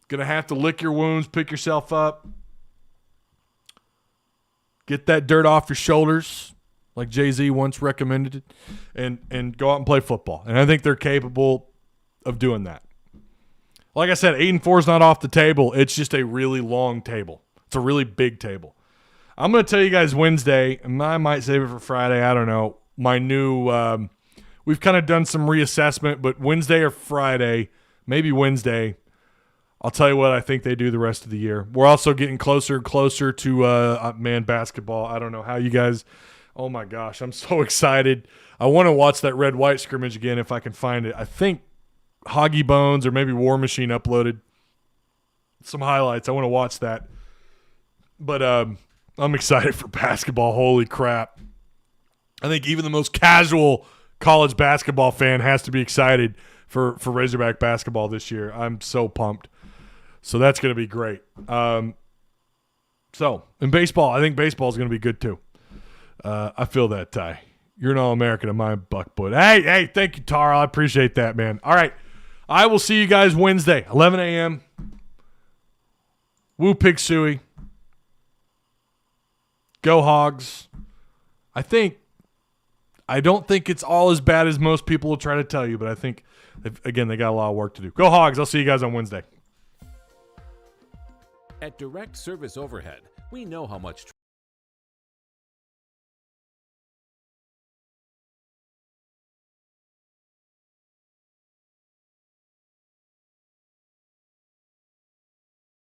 Going to have to lick your wounds, pick yourself up, get that dirt off your shoulders, like Jay-Z once recommended, and go out and play football. And I think they're capable of doing that. Like I said, 8-4 is not off the table. It's just a really long table. It's a really big table. I'm going to tell you guys Wednesday, and I might save it for Friday. I don't know. My new we've kind of done some reassessment, but Wednesday or Friday, maybe Wednesday, I'll tell you what I think they do the rest of the year. We're also getting closer and closer to man basketball. I don't know how you guys – oh, my gosh, I'm so excited. I want to watch that red-white scrimmage again if I can find it. I think Hoggy Bones or maybe War Machine uploaded some highlights. I want to watch that. But I'm excited for basketball. Holy crap. I think even the most casual college basketball fan has to be excited for Razorback basketball this year. I'm so pumped. So that's going to be great. So in baseball, I think baseball is going to be good too. I feel that, Ty. You're an All-American in my buck, bud. Hey, thank you, Tara. I appreciate that, man. All right. I will see you guys Wednesday, 11 a.m. Woo Pig Suey. Go Hogs. I don't think it's all as bad as most people will try to tell you, but I think, again, they got a lot of work to do. Go Hogs. I'll see you guys on Wednesday. At Direct Service Overhead, we know how much